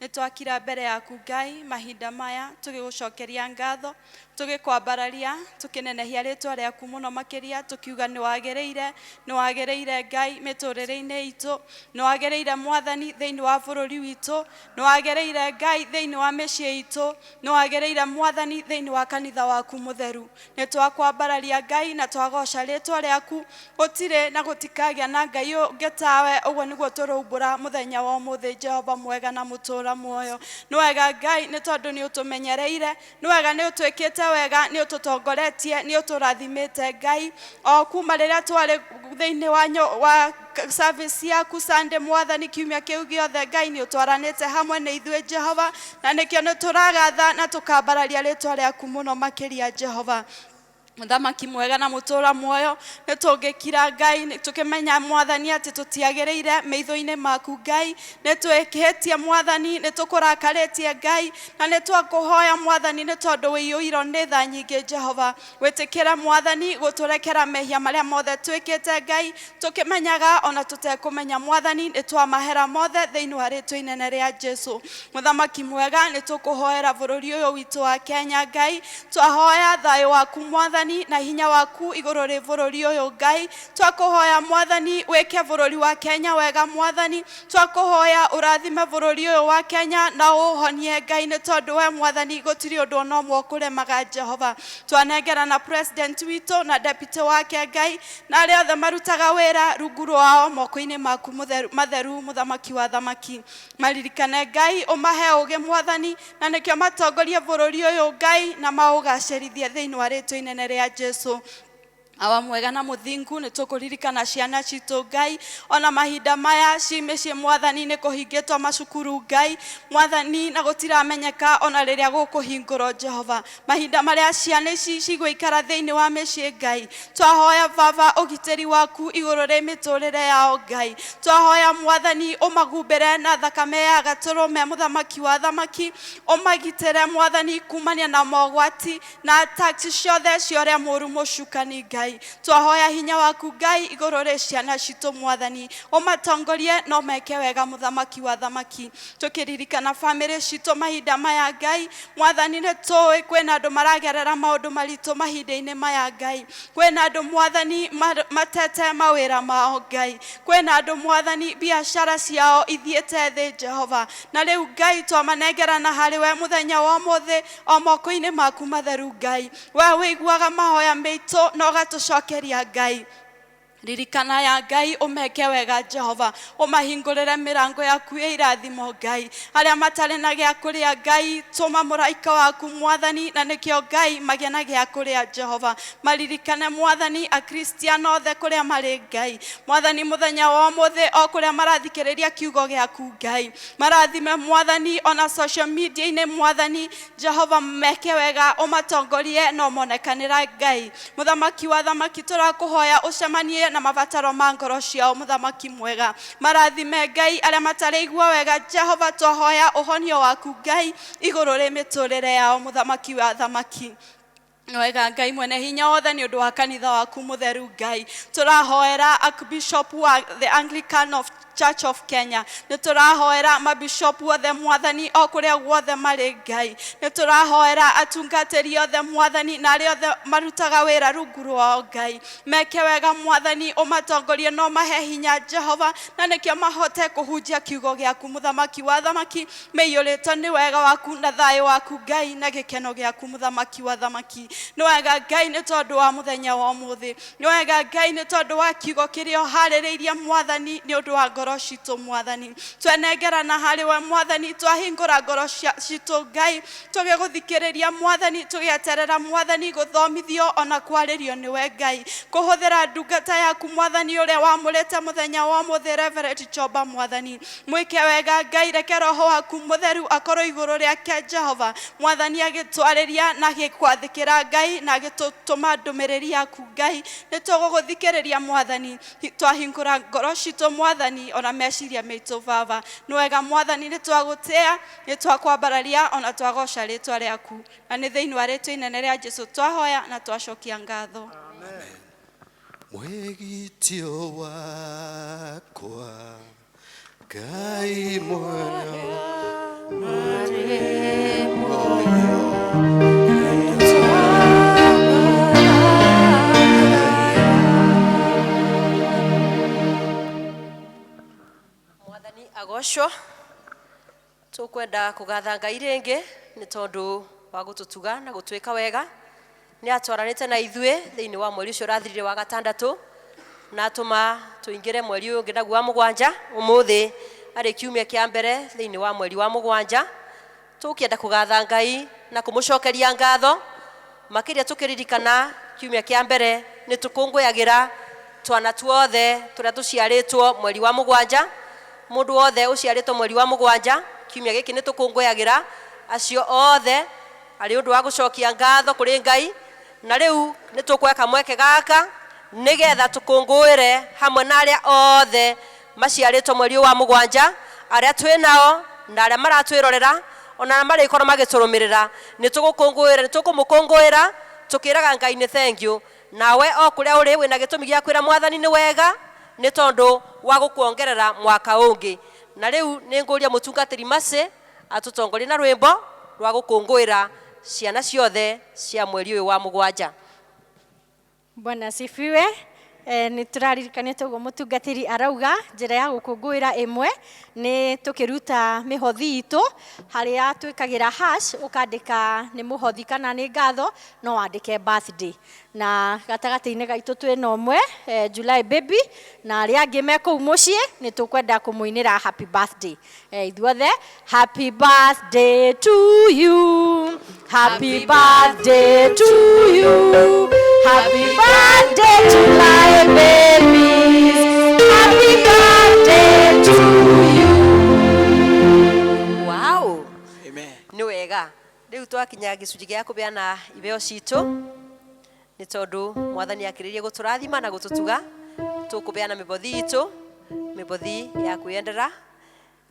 nĩ twakira mbere yaku Ngai mahinda maya tũgĩgũcokeria ngatho tũgĩkwambararia tũkĩnenehia rĩtwa rĩaku mũno makĩria tũkiuga nĩ wagĩrĩire Ngai mĩtũrĩre-inĩ itũ nĩ wagĩrĩire Mwathani thĩinĩ wa bũrũri witũ nĩ wagĩrĩire Ngai thĩinĩ wa mĩciĩ itũ nĩ wagĩrĩire Mwathani thĩinĩ wa kanitha waku mũtheru nĩ twakwambararia Ngai na twagoca rĩtwa rĩaku gũtirĩ na gũtikagĩa na Ngai ũngĩ tawe ũguo nĩguo tũrũmbũra mũthenya wa ũmũthĩ Jehova mwega na mũtũra muoyo nĩ wega Ngai nĩ tondũ nĩ ũtũmenyereire nĩ wega nĩ ũtwĩkĩte wega nĩ ũtũtongoretie nĩ ũtũrathimĩte Ngai o kuma rĩrĩa twarĩ thĩinĩ wa service yaku Sunday Mwathani kiumia kĩu gĩothe Ngai nĩ ũtwaranĩte hamwe na ithuĩ Jehova na nĩkĩo nĩ tũragatha na tũkambararia rĩtwa rĩaku mũno makĩria Jehova Muthamaki mwega na mũtũra muoyo nĩ tũngĩkira Ngai tũkĩmenya Mwathani atĩ tũtiagĩrĩire maitho-inĩ maku Ngai nĩ twĩkĩtie Mwathani nĩ tũkũrakarĩtie Ngai na nĩ twakũhoya Mwathani nĩ tondũ wĩiyũirwo nĩ tha nyingĩ Jehova wĩtĩkĩra Mwathani gũtũrekera mehia marĩa mothe twĩkĩte Ngai tũkĩmenyaga ona tũtekũmenya Mwathani nĩ twamahera mothe thĩinĩ wa rĩtwa inene rĩa Jesu Muthamaki mwega nĩ tũkũhoera bũrũri ũyũ witũ wa Kenya Ngai twahoya thayũ waku Mwathani na hinya waku igũrũ rĩ bũrũri ũyũ Ngai twakũhoya Mwathani wĩke bũrũri wa Kenya wega Mwathani twakũhoya ũrathime bũrũri ũyũ wa Kenya na ũhonie Ngai nĩ tondũ we Mwathani gũtirĩ ũndũ ona ũmwe ũkũremaga Jehova twanengera na president witũ na deputy wake Ngai na arĩa othe marutaga wĩra rungu rwao moko-inĩ maku matheru Muthamaki wa thamaki maririkane Ngai ũmahe ũgĩ Mwathani na nĩkĩo matongorie bũrũri ũyũ Ngai na maũgacĩrithie thĩinĩ wa rĩtwa inene rĩa Jesu Awa mwega na muthingu nĩ tũkũririkana ciana citũ Ngai ona mahinda maya ci mĩciĩ Mwathani nĩ kũhingĩtwo macukuru Ngai Mwathani na gũtiramenyeka ona rĩrĩa gũkũhingũrwo Jehova mahinda marĩa ciana ici cigũikara thĩinĩ wa mĩciĩ Ngai twahoya Baba ũgitĩri waku igũrũ rĩa mĩtũrĩre yao Ngai twahoya Mwathani ũmagumbĩre na thakame ya gatũrũme Muthamaki wa thamaki ũmagitĩre Mwathani kumania na mogwati na attacks ciothe cia ũrĩa mũũru mũcukani Ngai twahoya hinya waku Ngai igũrũ rĩa ciana citũ Mwathani ũmatongorie no meke wega Muthamaki wa thamaki tũkĩririkana family citũ mahinda maya Ngai Mwathani nĩ tũĩ kwĩna andũ maragerera maũndũ maritũ mahinda-inĩ maya Ngai kwĩna andũ Mwathani matete mawĩra mao Ngai kwĩna andũ Mwathani biacara ciao ithiĩte thĩ Jehova na rĩu Ngai twamanengerana harĩ we mũthenya wa ũmũthĩ o moko-inĩ maku matheru Ngai we wĩiguaga mahoya maitũ na ũgatũcokeria Ngai ririkana ya Ngai ũmeke wega Jehova ũmahingũrĩre mĩrango yaku ya irathimo Ngai arĩa matarĩ na gĩa kũrĩa Ngai tũma mũraika waku Mwathani na nĩkĩo Ngai magĩe na gĩa kũrĩa Jehova maririkane Mwathani akristiano othe kũrĩa marĩ Ngai Mwathani mũthenya wa ũmũthĩ o kũrĩa marathikĩrĩria kiugo gĩaku Ngai marathime Mwathani ona social media-inĩ Mwathani Jehova meke wega ũmatongorie no monekanĩra Ngai Muthamaki wa thamaki tũrakũhoya ũcemanie na mabataro ma ngoro ciao Muthamaki mwega marathime Ngai arĩa matarĩ igua wega Jehova twahoya ũhonio waku Ngai igũrũ rĩa mĩtũrĩre yao Muthamaki wa thamaki Nwega Ngai mwene hinya wothe nĩ ũndũ wa kanitha waku mũtheru Ngai tũrahoera Archbishop wa the Anglican of Church of Kenya nĩ tũrahoera mabishop othe Mwathani o kũrĩa guothe marĩ Ngai nĩ tũrahoera atungatĩri othe Mwathani na arĩa othe marutaga wĩra rungu rwao Ngai meke wega Mwathani ũmatongorie no mahe hinya Jehova na nĩkĩo mahote kũhunjia kiugo gĩaku Muthamaki wa thamaki meiyũrĩtwo nĩ wega waku na thayũ waku Ngai na gĩkeno gĩaku Muthamaki wa thamaki nĩ wega Ngai nĩ tondũ wa mũthenya wa ũmũthĩ nĩ wega Ngai nĩ tondũ wa kiugo kĩrĩa ũharĩrĩirie Mwathani nĩ ũndũ wa ngoro citũ Mwathani twenengerana harĩ we Mwathani twahingũra ngoro citũ Ngai tũgĩgũthikĩrĩria Mwathani tũgĩeterera Mwathani gũthomithio ona kwarĩrio nĩ we Ngai kũhũthĩra ndungata yaku Mwathani ũrĩa wamũrĩte mũthenya wa ũmũthĩ Reverend Chomba Mwathani mwĩke wega Ngai reke Roho waku mũtheru akorwo igũrũ rĩake Jehova Mwathani agĩtwarĩria na agĩkwathĩkĩra Ngai na agĩtũtũma ndũmĩrĩri yaku Ngai nĩ tũgũgũthikĩrĩria Mwathani twahingũra ngoro citũ Mwathani ona meciria maitũ Baba nĩ wega Mwathani nĩ twagũtĩa nĩ twakwambararia ona twagoca rĩtwa rĩaku na nĩ thĩinĩ wa rĩtwa inene rĩa Jesu twahoya na twacokia ngatho Mwĩgitio wakwa Ngai moyo Mwathani agocwo tukwenda kugatha Ngai ringi ni tondu wa gututuga na gutuika wega ni atwaranite na ithue thiini wa mweri ucio rathirire wa gatandatu na atuma tuingire mweri uyu ngi wa mugwanja umuthi ari kiumia kia mbere thiini wa mweri wa mugwanja tukienda kugatha Ngai na kumucokeria ngatho makiria tukiririkana kiumia kia mbere ni tukunguyagira twana tuothe turia tuciaritwo mweri wa mugwanja mundu wothe uciaritwo mweri wa mugwanja kiumia giki ni tukunguyagira acio othe ari undu wa gucokia ngatho kuri Ngai na riu ni tukweka mweke gaka nigetha tukunguire hamwe na aria othe maciaritwo mweri wa mugwanja aria twinao na aria maratwirorera ona marikoro magiturumirira ni tugukunguira ni tukumukunguira tukiraga Ngai ni thank you nawe o kuria uri wina gitumi gia kwira Mwathani ni wega ni tondu wa gukuongerera mwaka ungi na riu ni nguria mutungatiri Mase atutongorie na rwimbo rwa gukunguira ciana ciothe cia mweri uyu wa mugwanja. Bwana sifiwe. Ni turaririkanite uguo mutungatiri arauga njira ya gukunguira imwe ni tukiruta mihothi itu haria twikagira hash ukandika ni muhothi kana ni ngatho no wandike birthday na gatagati-ini gaitu twina umwe July baby na aria angi me kuu mucii ni tukwenda kumuinira happy birthday ithuothe happy birthday to you, happy birthday to you, happy birthday to my baby, happy birthday to you. Wow, Amen. ni wega riu twakinya gicunji gia kubeana ibeo citu ni tondu Mwathani akiririe guturathima na gututuga tukubeana mibothi itu mibothi ya kwendera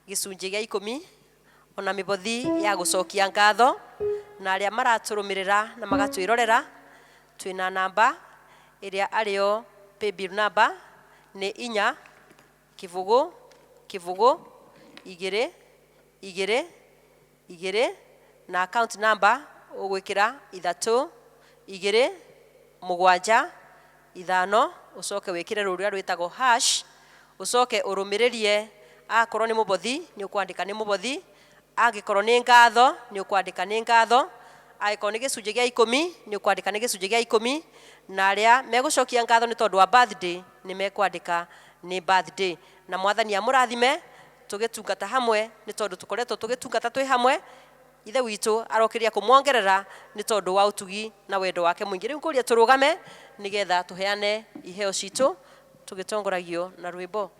gicunji gia 10 ona mibothi ya gucokia ngatho na aria maraturumirira na magatwirorera twina namba iria ario paybill number ni 4 kivugu kivugu 2 2 2 na account number ugwikira 3 2 7 5 ucoke wikire ruria rwitagwo hash ucoke urumiririe akorwo ni mubothi ni ukwandika ni mubothi agikorwo ni ngatho ni ukwandika ni ngatho agikorwo ni gicunji gia 10 ni ukwandika ni gicunji gia 10 na aria megucokia ngatho ni tondu wa birthday ni mekwandika ni birthday na Mwathani amurathime tugitungata hamwe ni tondu tukoretwo tugitungata twi hamwe ithe witu arokiria kumwongerera ni tondu wa utugi na wendo wake mwingi riu kuria turugame nigetha tuheane iheo citu tugitongoragio na rwimbo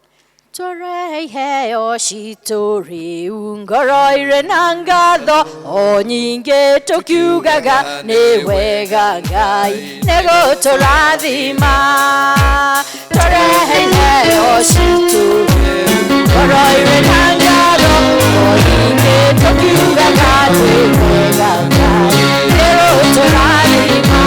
tore iheo citu riu ngoro ire na ngatho o nyingi tukiugaga ni wega Ngai nego turathima tore iheo citu ngoro ire na ngatho o nyingi tukiugaga ni wega Ngai nego turathima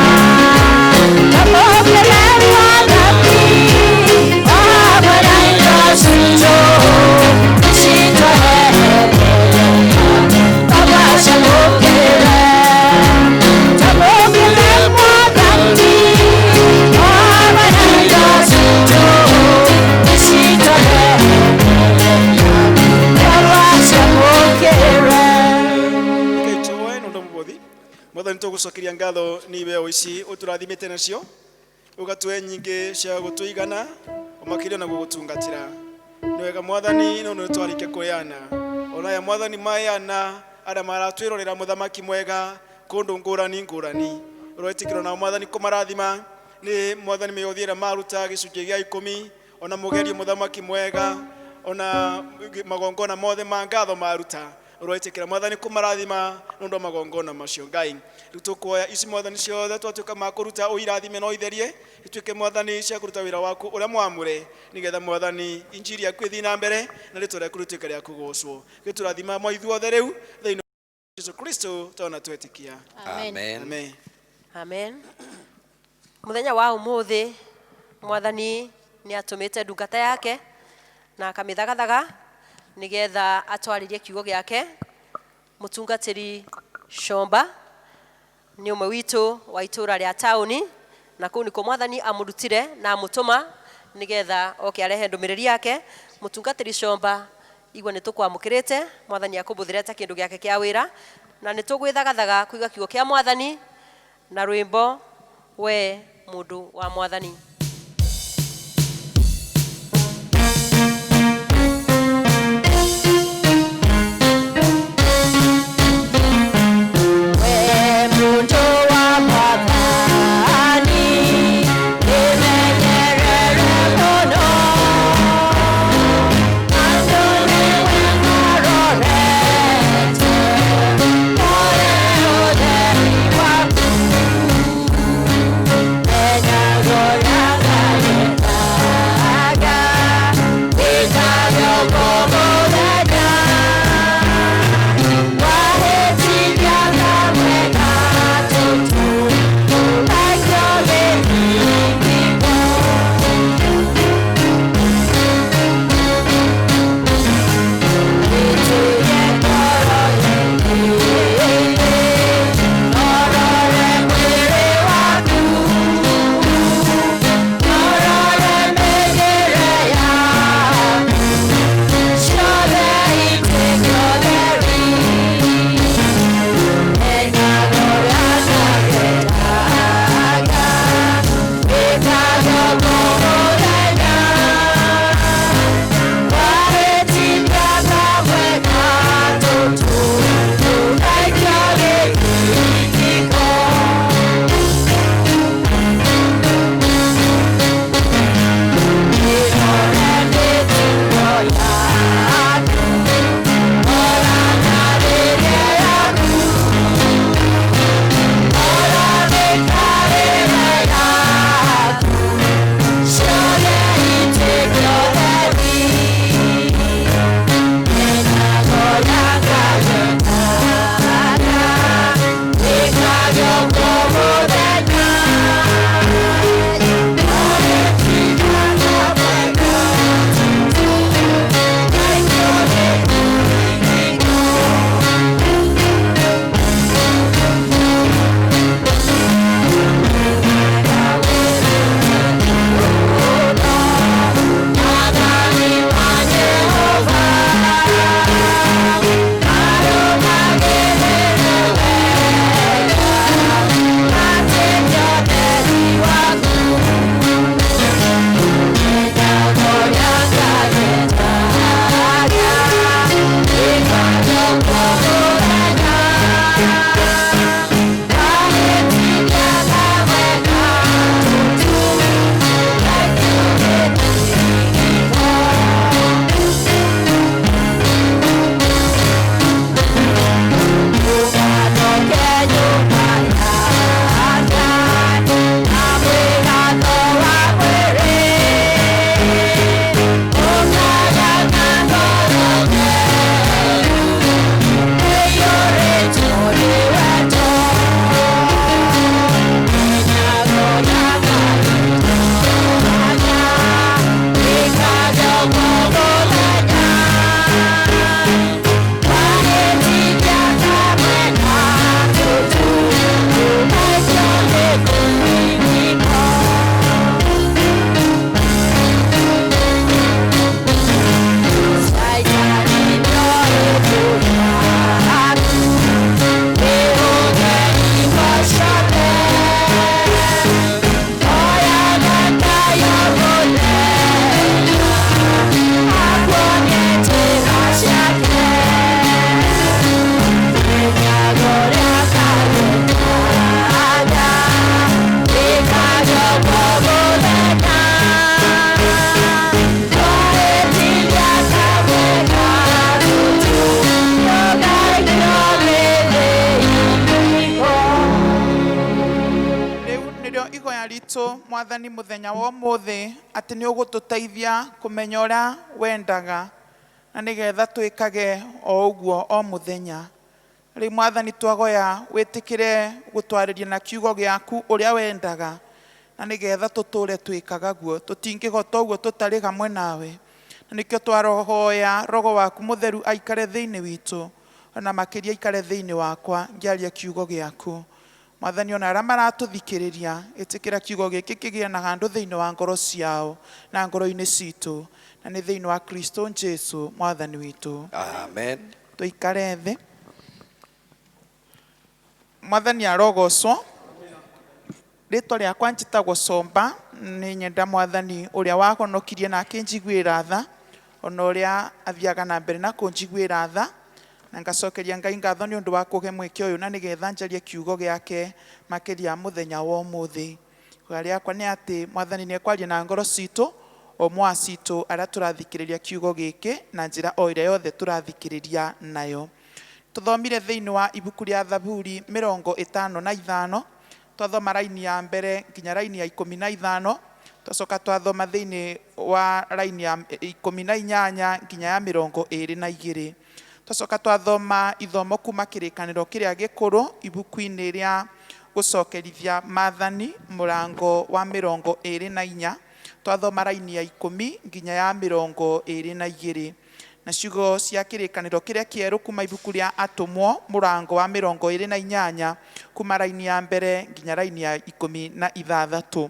Mwathani tugucokeria ngatho ni ibeo ici uturathimite nacio ugatue nyingi cia gutuigana umakiria na gugutungatira ni wega Mwathani no twarike kuyana ona ya Mwathani mayana aria maratwirorera muthamaki mwega kundu ngurani ngurani uroitikira na Mwathani kumarathima ni Mwathani meyothiera maruta gicunji gia 10 ona mugerie muthamaki mwega ona magongona mothe ma ngatho maruta uroitikira Mwathani kumarathima nundu magongona macio Ngai tukuoya ici Mwathani ciothe twatuika makuruta uirathime no itherie ituike Mwathani cia kuruta wira waku uria mwamure nigetha Mwathani injiri yaku ithi na mbere na ritwa rĩaku rĩtuĩke rĩa kũgocwo gĩtũrathima mo ithuothe rĩu thĩinĩ wa Yesu Kristo twana twetikia amen amen amen muthenya wa umuthi Mwathani ni atumite ndungata yake na akamithagathaga nigetha atwaririe kiugo giake. Mutungatiri Chomba ni umwe witu wa itura ria tauni, na kuu niko Mwathani amurutire na amutuma nigetha oke arehe ndumiriri yake. Mutungatiri Chomba igwa nitukwamukirite Mwathani akubuthire ta kindu giake kia wira, na nitugwithagathaga kuiga kiugo kia Mwathani na rwimbo we mundu wa Mwathani. witũ Mwathani muthenya wa ũmũthĩ atĩ nĩ ũgũtũteithia kũmenya ũrĩa wendaga na nĩgetha twĩkage o ũguo o mũthenya. Rĩu Mwathani twagoya wĩtĩkĩre gũtwarĩria na kiugo gĩaku ũrĩa wendaga na nĩgetha tũtũre twĩkaga guo, tũtingĩhota ũguo tũtarĩ hamwe nawe. nikio twarohoya Roho waku Mutheru aikare thiini witu ona makiria aikare thiini wakwa ngiaria kiugo giaku. Mwathani ona aria maratuthikiriria itikira kiugo giki kigie na handu thiini wa ngoro ciao na ngoro-ini citu na ni thiini wa Kristo Jesu Mwathani witu. Amen. Tuikare thi. Mwathani arogocwo. Ritwa riakwa njitagwo Chomba, ni nyenda Mwathani uria wahonokirie na akinjiguira tha ona uria athiaga na mbere na kunjiguira tha na ngacokeria Ngai ngatho ni undu wa kuhe mweke uyu na nigetha njarie kiugo giake makiria muthenya wa umuthi. Kwa riakwa ni ati Mwathani ni ekwaria na ngoro citu o mwa citu aria turathikiriria kiugo giki na njira o iria yothe turathikiriria nayo. Tuthomire thiini wa ibuku ria Thaburi 55 twathoma raini ya mbere nginya raini ya 15 twacoka twathoma thiini wa raini ya 18 nginya ya 22 twacoka twathoma ithomo kuma kirikaniro kiria gikuru ibuku-ini ria Gucookerethia Maathani murango wa 24 twathoma raini ya 10 nginya ya 22 na ciugo cia kirikaniro kiria kieru kuma ibuku ria Atumwo murango wa 28 kuma raini ya mbere nginya raini ya 16.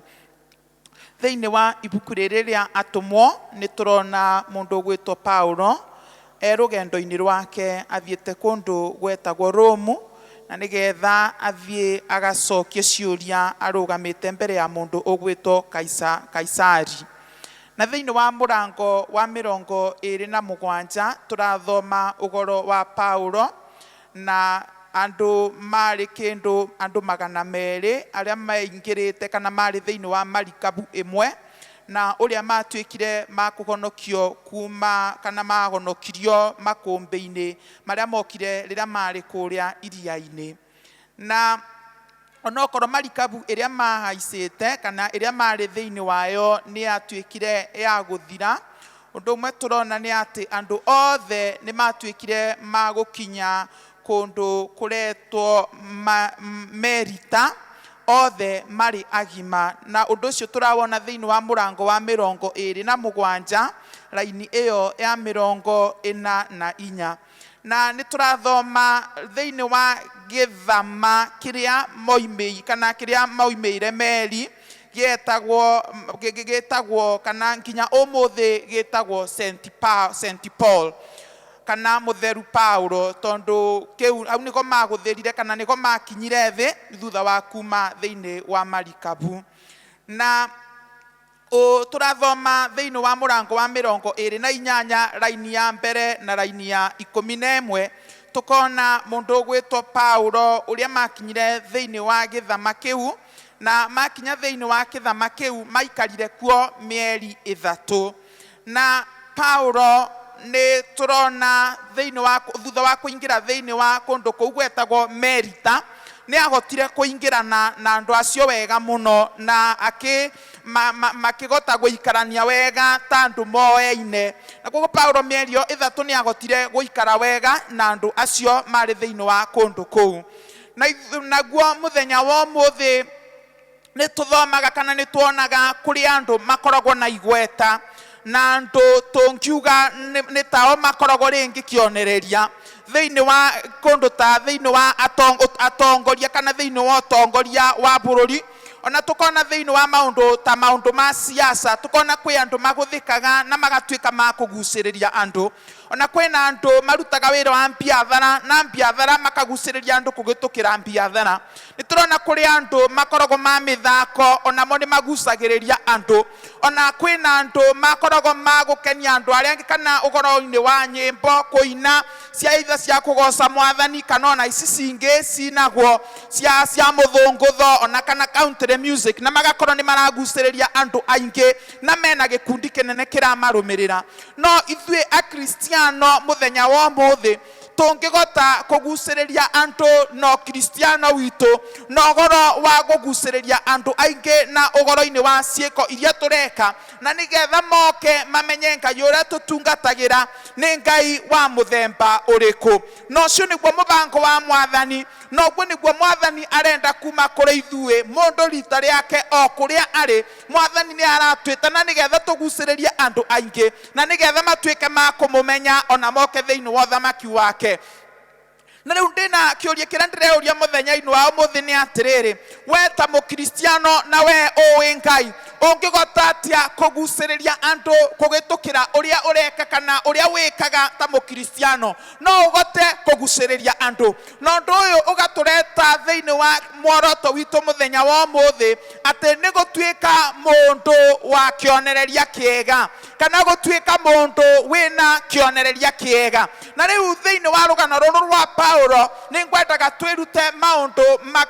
Thiini wa ibuku riri ria Atumwo ni turona mundu gwitwo Paulo rugendo-ini rwake athiete kundu gwetagwo Rome na nigetha athie agacokie ciuria arugamite mbere ya mundu ugwitwo Kaisari. Na thiini wa murango wa 27 turathoma ugoro wa Paulo na andu mari kindu andu 200 aria maingirite kana mari thiini wa marikabu imwe na uria matuikire makuhonokio kuma kana mahonokirio makumbi-ini maria mokire rira mari kuria iria-ini. Na onokorwo marikabu iria mahaicite kana iria mari thiini wayo ni atuikire ya guthira, undu umwe turona ni ati andu othe ni matuikire magukinya kundu kuretwo merita othe mari agima. Na undu ucio turawona thiini wa murango wa 27 raini iyo ya 44 na ni turathoma thiini wa githama kiria moimei kana kiria maumeire meri gitagwo kana nginya umuthi gitagwo St Paul kana Mutheru Paulo tondu kiu au niko maguthirire kana niko makinyire thi thutha wa kuma thiini wa marikabu. Na turathoma thiini wa murango wa 28 raini ya mbere na raini ya 11 tukona mundu gwitwo Paulo uria makinyire thiini wa githama kiu na makinya thiini wa githama kiu maikarire kuo mieri 3. Na Paulo ni turona thiini wa thutha wa kuingira thiini wa kundu kuu gwetagwo Merita ni agotire kuingirana na andu acio wega muno na makigota guikarania wega ta andu moeine. Na koguo Paulo mierio 3 ni agotire guikara wega na andu acio mari thiini wa kundu kuu. Naguo muthenya wa umuthi ni tuthomaga kana ni tuonaga kuri andu makoragwo na igweta na andu tungiuga ni tao makoragwo ringi kionereria thiini wa kundu ta thiini wa atongoria kana thiini wa utongoria wa bururi. Ona tukona thiini wa maundu ma siasa tukona kwi andu maguthikaga na magatuika ma kuguciriria andu. Ona kwina andu marutaga wira wa mbiathara na mbiathara makaguciriria andu kugitukira mbiathara. Ni turona kuri andu makoragwo ma mithako ona mo ni magucagiriria andu. Ona kwina andu makoragwo magukenia andu aria kana ugoro-ini wa nyimbo kuina cia kugoca Mwathani kana ona ici cingi cinagwo cia muthungutho ona kana country music na magakorwo ni maraguciriria andu aingi na mena gikundi kinene kiramarumirira. No ithue a Kristiano muthenya wa umuthi tungigota kuguciriria andu no kristiano witu no goro wa guguciriria andu aingi na ugoro-ini wa ciiko iria tureka na nigetha moke mamenye Ngai uria tutungatagira ni Ngai wa muthemba uriku no cio niguo mubango wa Mwathani no guo niguo Mwathani arenda kuma kuri ithue mundu rita riake o kuria ari Mwathani ni aratwita na nigetha tuguciririe andu aingi na nigetha matuike ma kumumenya ona moke thiini wa thamaki wake. Na riu ndina kiuria kiria ndireuria muthenya-ini wa umuthi ni atiriri we ta mukristiano na we uwi Ngai ungigota atia kuguciriria andu kugitukira uria ureka kana uria wikaga ta mukristiano no ugote kuguciriria andu no ndu uyu ugatureta thiini wa mworoto witu muthenya wa umuthi ati ni gutuika mundu wa kionereria kiega kana gutuika mundu wina kionereria kiega. Na riu thiini wa rugano ruru rwa Paulo ni ngwendaga twirute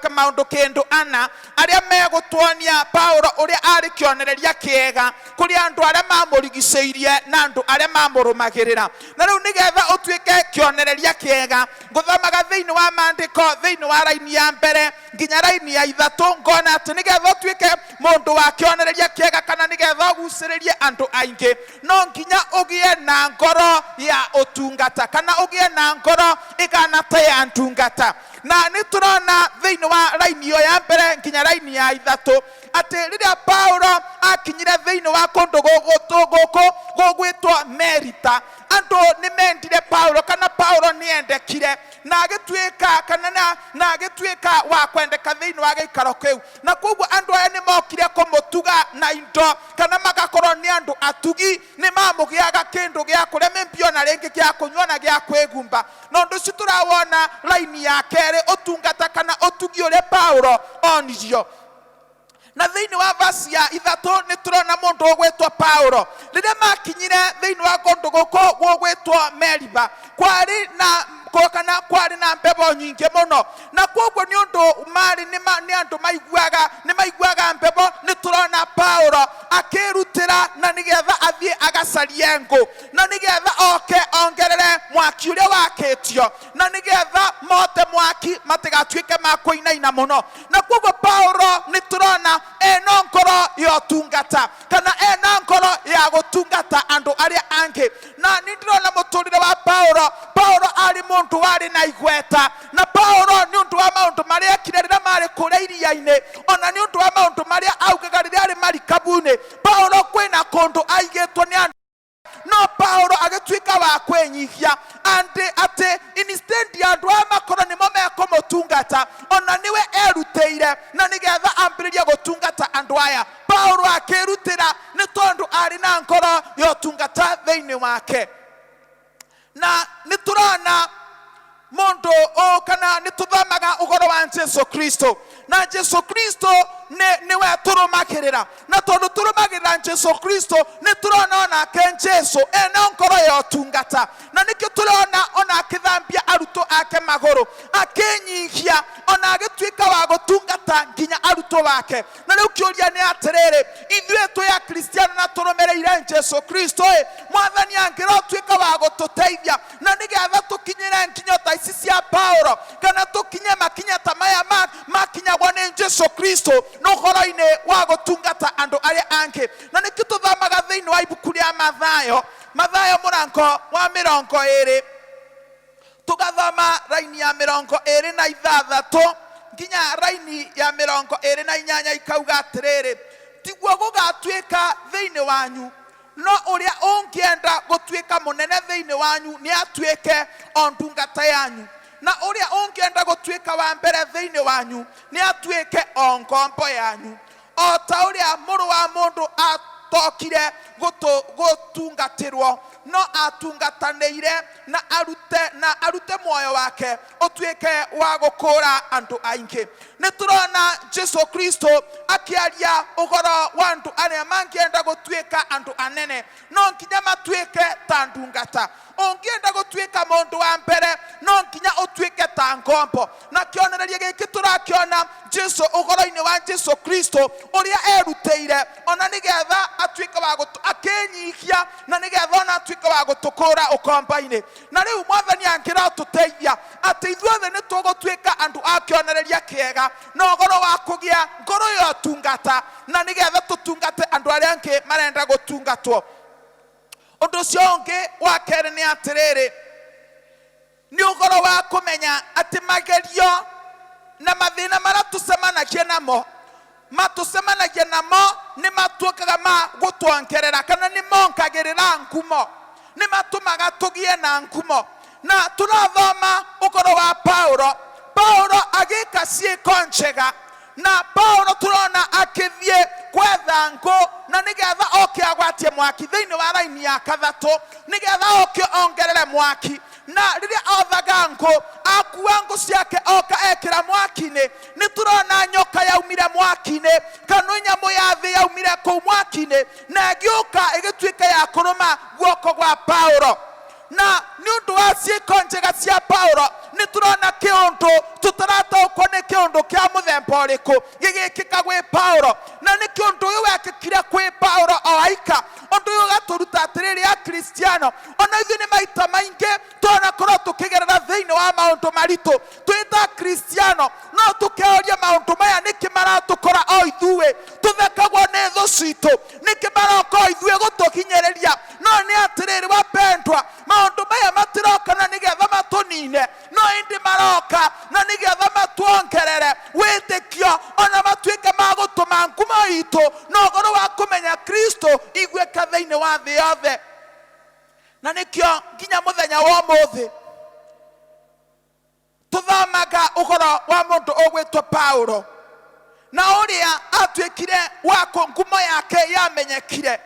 maundu kindu ana aria megutuonia Paulo uria ari kionereria kiega kuri andu aria mamurigiceirie na andu aria mamurumagirira. Na riu nigetha utuike kionereria kiega nguthamaga thiini wa maandiko thiini wa raini ya mbere nginya raini ya ithatu ngona ati nigetha utuike mundu wa kionereria kiega kana nigetha uguciririe andu aingi no nginya ugie na ngoro ya utungata kana ugie na ngoro igana ta ya ntungata. Na ni turona thiini wa raini yo ya mbere nginya raini ya ithatu ati riria Paulo akinyire thiini wa kundu guku gugwitwa Merita andu ni mendire Paulo kana Paulo ni endekire na agituika kana na agituika wa kwendeka thiini wa giikaro kiu na koguo andu aya ni mokire kumutuga na indo kana magakorwo ni andu atugi ni mamugiaga kindu gia kuria mimbio na ringi gia kunywa na gia kwigumba no ndu citurawona raini ya kere utungata kana utugi uria Paulo onirio. Na thiini wa vasi ya ithatu ni turona mundu ugwitwa Paulo riria makinyire thiini wa kundu guku gugwitwa Meriba kwari na mbebo nyingi muno na koguo ni undu mari ni andu maiguaga mbebo ni turona Paulo akirutira na nigetha athie agacarie ngu na nigetha oke ongerere mwaki uria wakitio na nigetha mote mwaki matigatuike ma kuinaina muno. Na koguo Paulo ni turona eno ngoro ya utungata kana ena ngoro ya gutungata andu aria angi na ni ndirona muturire wa Paulo ari mundu wari na igweta na Paulo ni undu wa maundu maria kirerera mari kuria iria-ini ona ni undu wa maundu maria augaga riria ari marikabuni Paulo kwina kundu aigitwo ni andu no Paulo agituika wa kwenyihia ati instead andu aya makorwo nimo mekumutungata ona niwe eruteire na nigetha ambiririe gutungata andu aya Paulo akirutira ni tondu ari na ngoro ya utungata thiini wake. Na niturona mundu kana nituthamaga ugoro wa Jesu Kristo na Jesu Kristo niwe turumagirira na tondu turumagirira Jesu Kristo niturona ona ke Jesu ena ngoro ya utungata na nikio turona ona akithambia aruto ake maguru akenyihia ona agituika wa gutungata nginya aruto wake. Na riu kiuria ni atiriri ithue tu ya Kristiano na turumereire Jesu Kristo Mwathani angiro tuika wa gututeithia na nigetha tukinyire nginyo ta ici cia Paulo kana tukinye makinya ta maya makinyagwo ni Jesu Kristo no horo-ini wa gutungata andu aria angi. Na nikio tuthamaga thiini wa ibuku ria Mathayo murango wa 20 tugathoma raini ya 26 nginya raini ya 28 ikauga atiriri tiguo gugatuika thiini wanyu no uria ungienda gutuika munene thiini wanyu ni atuike ondungata yanyu na uria ungienda gutuika wa mbere thiini wanyu ni atuike o ngombo yanyu o ta uria muru wa mundu atokire gutungatirwo no atungataniire na arute moyo wake utuike wa gukura andu aingi. Ni turona Jesu Kristo akiaria ugoro wa andu aria mangienda gutuika andu anene no nginya matuike ta ndungata ungienda gutuika mundu wa mbere no nginya utuike ta ngombo. Na kionereria giki turakiona Jesu ugoro-ini wa Jesu Kristo uria eruteire ona nigetha atuike wa akenyihia na nigetha ona atuike wa gutukura ukomba-ini. Na riu Mwathani angira tuteithia ati ithuothe ni tugutuika andu akionereria kiega na ugoro wa kugia ngoro yo tungata na nigetha tutungate andu aria angi marenda gutungatwo. Undu ucio ungi wa keri ni atiriri, ni ugoro wa kumenya ati magerio na mathina maria tucemanagia namo ni matuikaga ma gutwongerera kana ni monkagirira ngumo, ni matumaga tugie na ngumo. Na turathoma ugoro wa Paulo agika ciiko njega, na Paulo turona akithie kwetha ngo na nigetha oke agwatie mwaki thiini wa raini ya kathatu, nigetha oke ongerere mwaki. Na riria othaga ngo akua ngo ciake oka ekira mwaki-ini, ni turona nyoka yaumire mwaki-ini kana nyamu ya thi yaumire kuu mwaki-ini na giuka igituika ya kuruma guoko gwa Paulo. Na ni undu wa ciiko njega cia Paulo ni turona kiundu tutarataukwo ni kiundu kia muthemba uriku gigikika gwi Paulo, na ni kiundu uyu wekikire kwi Paulo o aika. Undu uyu gaturuta atiriri ya Kristiano ona ithu ni maita maingi tona korwo tukigerera thiini wa maundu maritu twita Kristiano no tukeoria maundu maya niki maratukora o ithuwe tuthekagwo ni thu citu, niki maroka o ithuwe gutukinyereria. No ni atiriri wapendwa, maundu maya matiroka na nigetha matunine, no indi maroka na nigetha matuongerere witikio ona matuike ma gutuma ngumo itu na ugoro wa kumenya Kristo igweka thiini wa thi yothe. Na nikio nginya muthenya wa umuthi tuthomaga ugoro wa mundu ugwitwo Paulo, na uria atuikire wako ngumo yake yamenyekire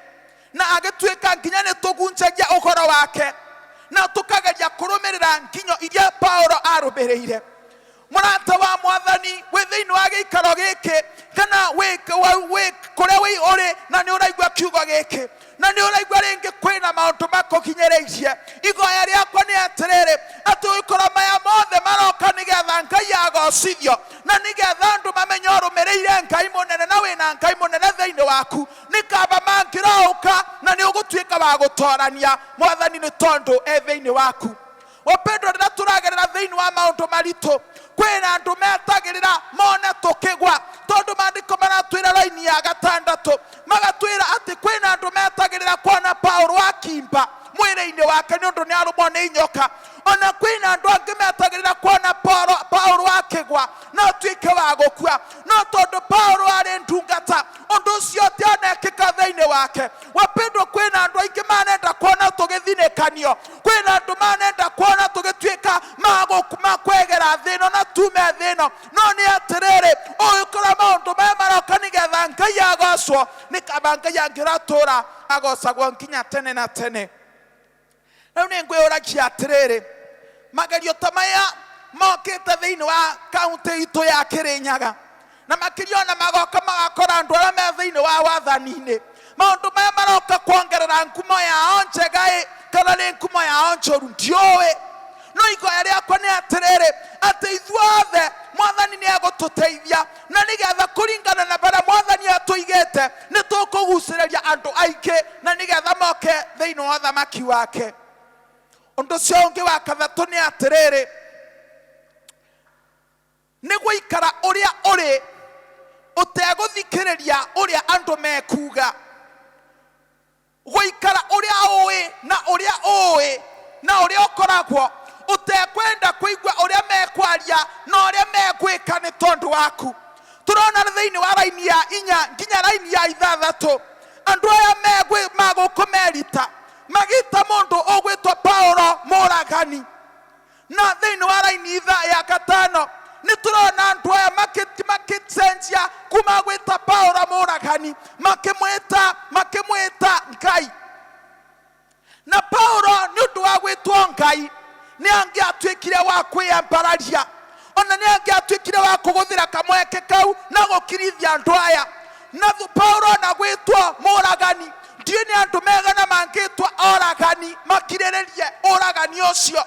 na agituika nginya ni tugunjagia ugoro wake na tukageria kurumirira nginyo iria Paulo arumiriire. Murata wa Mwathani wi thiini wa giikaro giki kana kuria wi uri na ni uraigua kiugo giki na ni uraigua ringi kwina maundu makukinyereirie, igoya riakwa ni atiriri ati ukora maya mothe maroka nigetha Ngai agocithio na nigetha andu mamenye urumiriire Ngai munene na wina Ngai munene thiini waku. Nikaba mangirauka na ni ugutuika wa gutorania Mwathani ni tondu e thiini waku. Wapendwa, rĩrĩa tũragerera thĩinĩ wa maũndũ maritũ kwĩna andũ metagĩrĩra mone tũkĩgwa, tondũ maandĩko maratwĩra raini ya 6 magatwĩra atĩ kwĩna andũ metagĩrĩra kuona Paulo akimba mwĩrĩ-inĩ wake nĩ ũndũ nĩ arũmwo nĩ nyoka. Ona kwĩna andũ angĩ metagĩrĩra kuona Paulo akĩgwa na atuĩke wa gũkua, no tondũ Paulo arĩ ndungata ũndũ ũcio ũtionekĩka thĩinĩ wake. Wapendwa, kwĩna andũ aingĩ manenda kuona tũgĩthinĩkanio, kwĩna andũ manenda kuona tũgĩtuĩka makwegera thĩ ĩno na tume thĩ ĩno, no nĩ atĩrĩrĩ ũgĩkora maũndũ maya maroka nĩgetha Ngai agocwo, nĩ kaba Ngai angĩratũra agocagwo nginya tene na tene. Rĩu nĩ ngwĩyũragia atĩrĩrĩ, magerio ta maya mokĩte thĩinĩ wa kaũntĩ itũ ya Kĩrĩnyaga na makĩria ona magoka magakora andũ arĩa me thĩinĩ wa wathani-inĩ. Maũndũ maya maroka kuongerera ngumo yao njega kana nĩ ngumo yao njoru ndiũĩ, no igoya rĩakwa nĩ atĩrĩrĩ atĩ ithuothe Mwathani nĩ egũtũteithia na nĩgetha kũringana na bara Mwathani atũigĩte nĩ tũkũgucĩrĩria andũ aingĩ na nĩgetha moke thĩinĩ wa ũthamaki wake. Ũndũ ũcio ũngĩ wa kathatũ nĩ atĩrĩrĩ, nĩ gũikara ũrĩa ũrĩ ũtegũthikĩrĩria ũrĩa andũ mekuga, gũikara ũrĩa ũĩ na ũrĩa ũĩ na ũrĩa ũkoragwo ũtekwenda kũigua ũrĩa mekwaria na ũrĩa megwĩka nĩ tondũ waku. Tũrona thĩinĩ wa raini ya 4 nginya raini ya 6 andũ aya magũkũ merita magĩta mũndũ ũgwĩtwo Paulo mũragani, na thĩinĩ wa raini ya 5 nĩ tũrona andũ aya makĩcenjia kuma gwĩta Paulo mũragani makĩmwĩta Ngai. Na Paulo nĩ ũndũ wa gwĩtwo Ngai nĩ angĩatuĩkire wa kwĩyambararia, ona nĩ angĩatuĩkire wa kũgũthĩra kamweke kau na gũkirithia andũ aya. Na Paulo na gwĩtwo mũragani ndiĩ nĩ andũ megana mangĩtwo oragani makirĩrĩrie ũragani ũcio,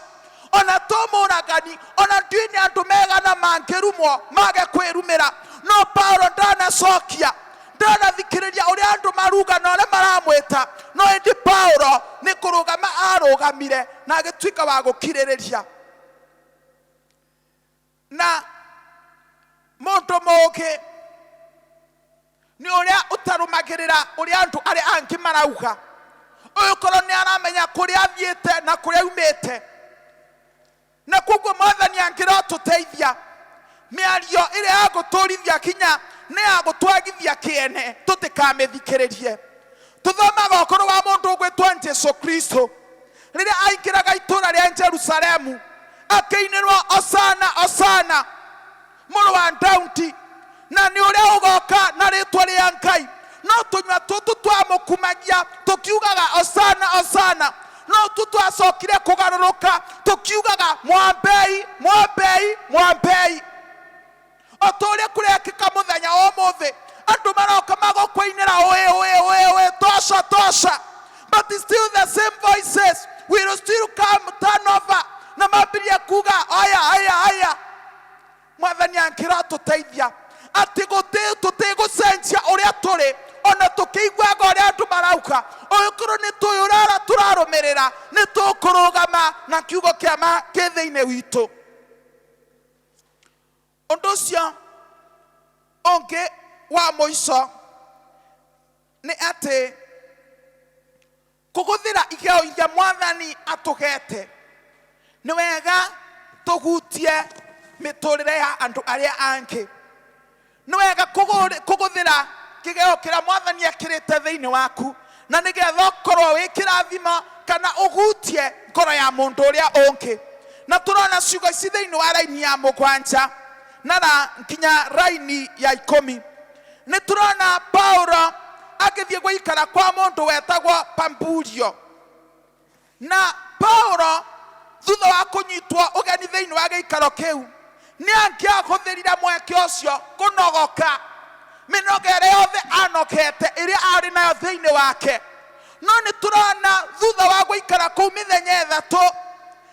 ona to mũragani ona ndiĩ nĩ andũ megana mangĩrumwo mage kwĩrumĩra, no Paulo ndanacokia ndanathikiriria uria andu maruga na uria maramwita no indi Paulo ni kurugama arugamire na agituika wa gukiririria na mundu mugi ni uria utarumagirira uria andu ari angi marauga uyu korwo ni aramenya kuria athiite na kuria umite na kuguo Mwathani angĩra tuteithia miario ire aguturithia kinya ni agutwagithia kiene tutikamithikiririe tuthomaga ukoro wa mundu ugwitwa Jesu Kristo riria aingiraga itura ria Jerusalemu akeinirwa Osana Osana muru wa Daudi na ni uria ugoka na ritwa ria Ngai no tunywa tutu twamukumagia tukiugaga Osana Osana no tutwacokire kugaruruka tukiugaga Mwambei Mwambei Mwambei otoria kurekika muthenya umuthi andu maroka magokwainira oe tosha tosha but still the same voices will still come turn over na mabiria kuga aya Mwathani ankira tuteithia ati tutigucenjia uria turi ona tukiigwaga uria andu marauka uyukuru ni tuyurara turarumirira ni tukurugama na kiugo kiama kithiine witu undu ucio onge wa muico ni ati kuguthira igeo iria Mwathani atugete ni wega tugutie miturire ya andu aria angi ni wega kuguthira kigeo kira Mwathani akirite thiini waku na nigetha korwo wi kirathima kana ugutie ngoro ya mundu uria ungi na turona ciugo ici thiini wa raini ya mugwanja na nginya raini ya 10 ni turona Paulo agithie guikara kwa mundu wetagwo Pamburio na Paulo thutha wa kunyitwo ugeni thiini wa giikaro kiu ni angiahuthirire mweke ucio kunogoka minogere yothe anokete iria ari nayo thiini wake no ni turona thutha wa guikara kuu mithenya ithatu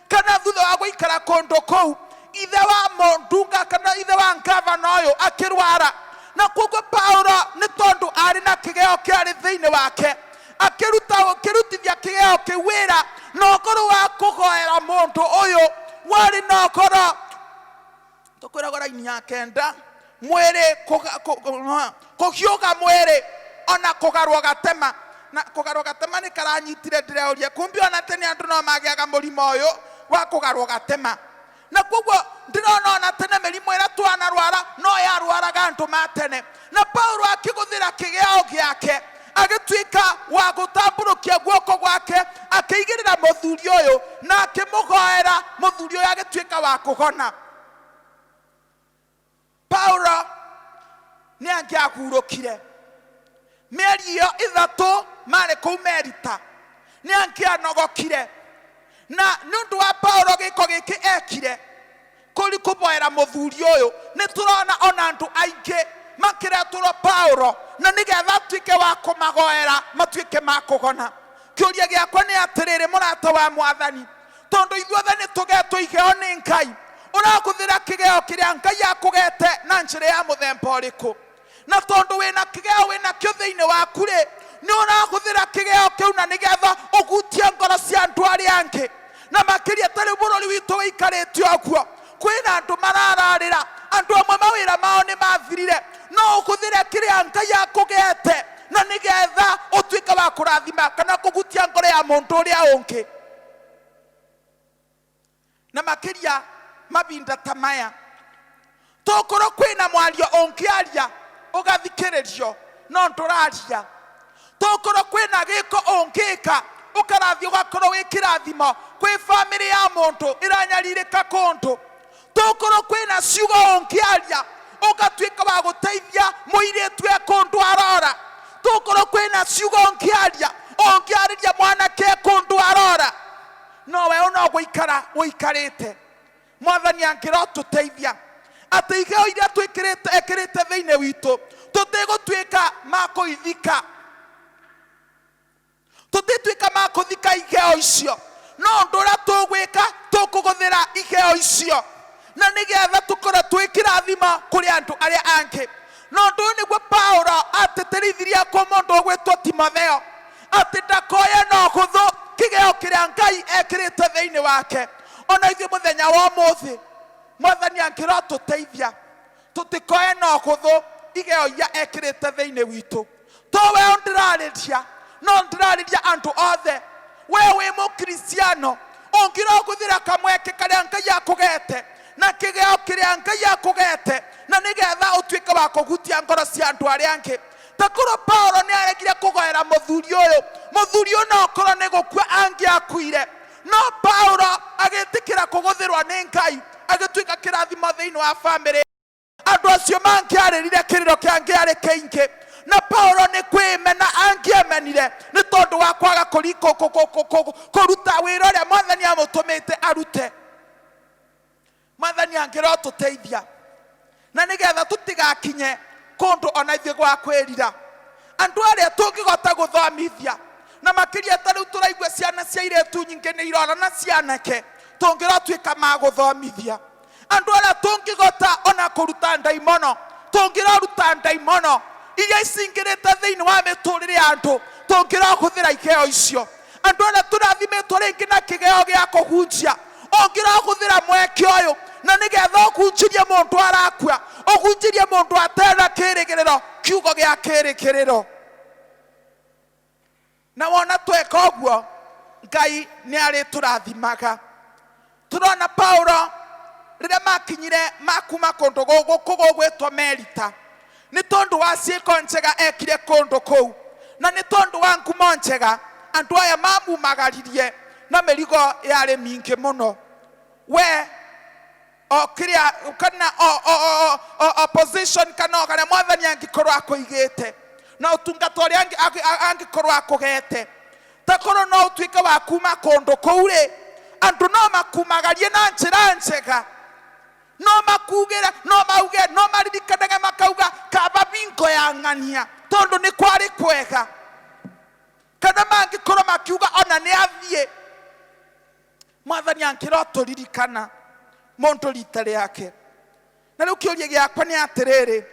kana thutha wa guikara kundu kuu ithe wa Mundunga kana ithe wa ngavana uyu akirwara na kuguo Paulo ni tondu ari na kigeo kiari thiini wake akirutithia kigeo kiwira na ukoro wa kugoera mundu uyu wari na ukoro tukwiraga raini ya 9 mwere kuhiuga mwere ona kugarwo gatema na kugarwo gatema ni karanyitire ndireoria kumbi ona tene andu no magiaga murimo uyu wa kugarwo gatema na kuguo ndirona ona tene mirimo ira twanarwara no yarwaraga andu matene na Paulo akiguthira kigeo giake agituika wa gutamburukia guoko gwake akiigirira muthuri uyu na akimugoera muthuri uyu agituika wa kugona Paulo ni angiagurukire mieri iyo ithatu mari kuu Merita ni angianogokire na nundu wa Paulo giko giki ekire kuri kuboera muthuri uyu ni turona ona andu aingi makiretwo Paulo na nigetha tuike wa kumagoera matuike makugona kiuria giakwa ni atiriri murata wa Mwathani tondu ithuothe ni tugetwo igeo ni Ngai urakuthira kigeo kiria Ngai akugete na njira ya muthemba uriku na tondu wina kigeo wina kio thiini waku ri ni urakuthira kigeo kiu na nigetha ugutie ngoro cia andu aria angi na makiria tari bururi witu wikarite oguo kwina andu marararira andu amwe mawira mao ni mathirire no ukuthire kiria Ngai akugete na nigetha utuika wa kurathima kana kugutia ngoro ya mundu uria ungi na makiria mabinda tamaya tokoro kwina mwario onkiaria ugathikiririo no nduraria tokoro kwina giko ongika ukarathio gakoro wikirathimo kwi family ya mundu iranyaririka kundu tokoro kwina ciugo onkiaria ugatuika wa guteithia muiritu e kundu arora tokoro kwina ciugo onkiaria onkiariria mwana ke kundu arora no we ono guikara wikarite Mwathani angiro tuteithia ati igeo iria ekirite thiini witu tutigutuika makuithika tutituika makuthika igeo icio no ndura tugwika tukuguthira igeo icio na nigetha tukora twikirathima kuri andu aria angi no ndu niguo Paulo ateteri kiria kwa mundu gwitwo Timotheo ati ndakoye no guthu kigeo kiria Ngai ekirite thiini wake. Ona ithuĩ muthenya wa umuthi Mwathani angĩra tuteithia tutikoe no guthu igeo ya ekirite thiini witu. Towe ndirarĩria no ndirarĩria andu othe. Wewe mukristiano ongĩra guthira kamweke karia Ngai akugete na kigeo kiria Ngai akugete na nigetha utuike wa kugutia ngoro cia andu aria angi. Takoro Paulo ni aregire kugoera muthuri uyu no korwo ni gukua angiakuire, no Paulo agetikira kuguthirwa ni Ngai agituika kirathimo thiini wa family. Andu acio mangiaririre kiriro kia ngiari kiingi na Paulo ni kwimena angiemenire ni tondu wa kwaga kuruta wira uria Mwathani amutumite arute. Mwathani angĩra tuteithia na nigetha tutigakinye kundu ona ithuĩ gwa kwĩrira andu aria tungĩgota guthomithia na makiria ta riu turaigua ciana cia iretu nyingi ni irora na cianake tungĩra tuika ma guthomithia andu aria tungĩgota ona kuruta ndaimono tungĩra ruta ndaimono iria icingĩrĩte thiini wa miturire ya andu tungĩra huthira igeo icio andu aria turathimitwo ringi na kigeo gia kuhunjia ongĩra huthira mweke uyu na nigetha ukunjirie mundu arakua ukunjirie mundu atena kirigiriro kiugo gia kirigiriro. Na wona tweka uguo Ngai ni ari turathimaga. Turona Paulo riria makinyire makuma kundu gugwitwo Merita ni tondu wa ciiko njega ekire kundu kou na ni tondu wa ngumo njega andu aya mamumagaririe na mirigo yari mingi muno. We kiria kana opposition kana Mwathani angikorwo akuigite na utungata uria angikorwo akugete takorwo no utuike wa kuma kundu kou ri andu no makumagarie na njira njega no makugira no mauge no maririkanaga makauga kaba bingo ya ng'ania tondu ni kwari kwega kana mangikorwo makiuga ona ni athie. Mwathani angĩra turirikana mundu rita riake. Na riu kiuria giakwa ni atiriri,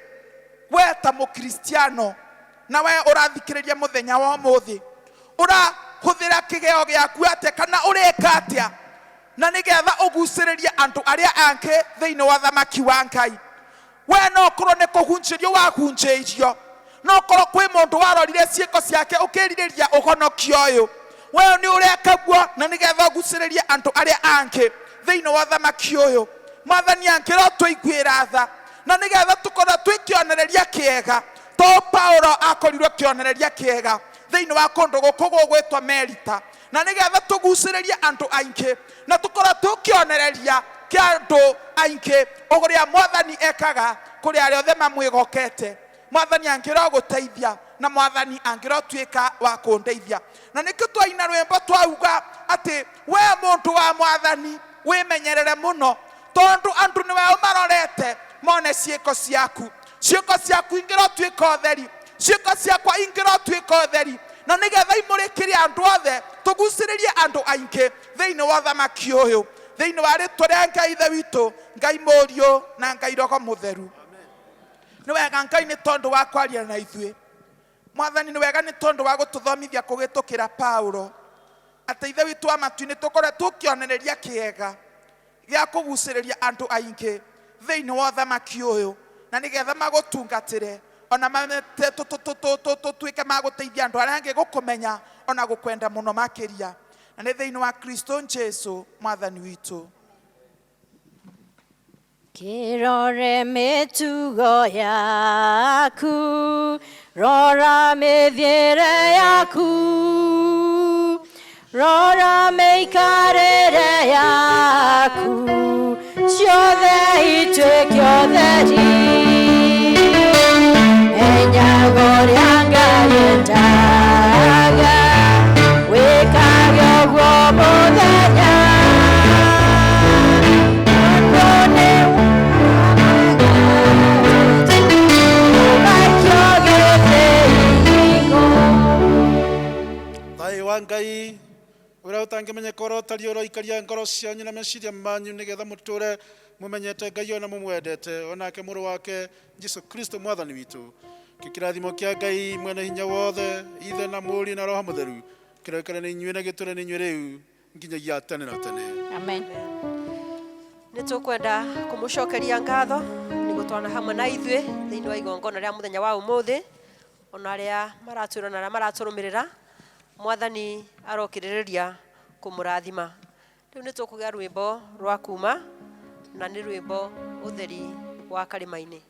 we ta mukristiano na we urathikiriria muthenya wa umuthi urahuthira kigeo giaku atia kana ureka atia na nigetha uguciririe andu aria angi thiini wa thamaki wa Ngai. We no korwo ni kuhunjirio wahunjiirio, no korwo kwi mundu warorire ciiko ciake ukiririria ugonokio uyu, we ni ureka guo na nigetha uguciririe andu aria angi thiini wa thamaki uyu. Mwathani angĩra tuiguira tha na nigetha tukorwo twikionereria kiega to Paulo akorirwo kionereria kiega thiini wa kundu guku gugwitwo Merita na nigetha tuguciririe andu aingi na tukorwo tukionereria kia andu aingi uguria Mwathani ekaga kuri aria othe mamwigokete. Mwathani angĩra guteithia na Mwathani angĩra tuika wa kundeithia. Na nikio twaina rwimbo twauga ati we mundu wa Mwathani wimenyerere muno tondu andu niwe umarorete mone ciiko ciaku ingĩra tuika utheri, ciiko ciakwa ingĩra tuika utheri na nigetha imurikirie andu othe tuguciririe andu aingi thiini wa thamaki uyu thiini wa ritwa ria Ngai ithe witu Ngai Mũriũ na Ngai Roho Mutheru. Ni wega Ngai ni tondu wa kwaria na ithuĩ. Mwathani ni wega ni tondu wa gututhomithia kugitukira Paulo ati ithe witu wa matu-ini tukorwo tukionereria kiega gia kuguciriria andu aingi thiini wa thamaki uyu na nigetha magutungatire ona tutuike maguteithia andu aria angi gukumenya ona gukwenda muno makiria na ni thiini wa Kristo Jesu Mwathani witu. Kirore mitugo yaku, rora mithiire yaku, rora meikarire yaku, ciothe ituike utheri. Enyago ria Ngai endaga, wikage uguo muthenya. Thayũ wa Ngai uria utangĩmenyeka ũrotari ũroikaria ngoro cianyu na meciria manyu nigetha mũtũre mũmenyete Ngai ona mũmwendete onake mũrũ wake Jesu Kristo Mwathani witũ Kĩrathimo kĩa Ngai mwene hinya wothe Ithe na Mũriũ na Roho Mũtheru kĩroikare na inyuĩ na gĩtũũre na inyuĩ rĩu nginyagia tene na tene. Amen. Nĩ tũkwenda kũmũcokeria ngatho nĩ gũtwarana hamwe na ithuĩ thĩinĩ wa igongona rĩa mũthenya wa ũmũthĩ, ona arĩa maratwĩra na arĩa maratũrũmĩrĩra. Mwathani arokĩrĩrĩria kũmũrathima. Rĩu nĩ tũkũgĩa rwĩmbo rwa kuuma na nĩ rwĩmbo ũtheri wa karĩma-inĩ.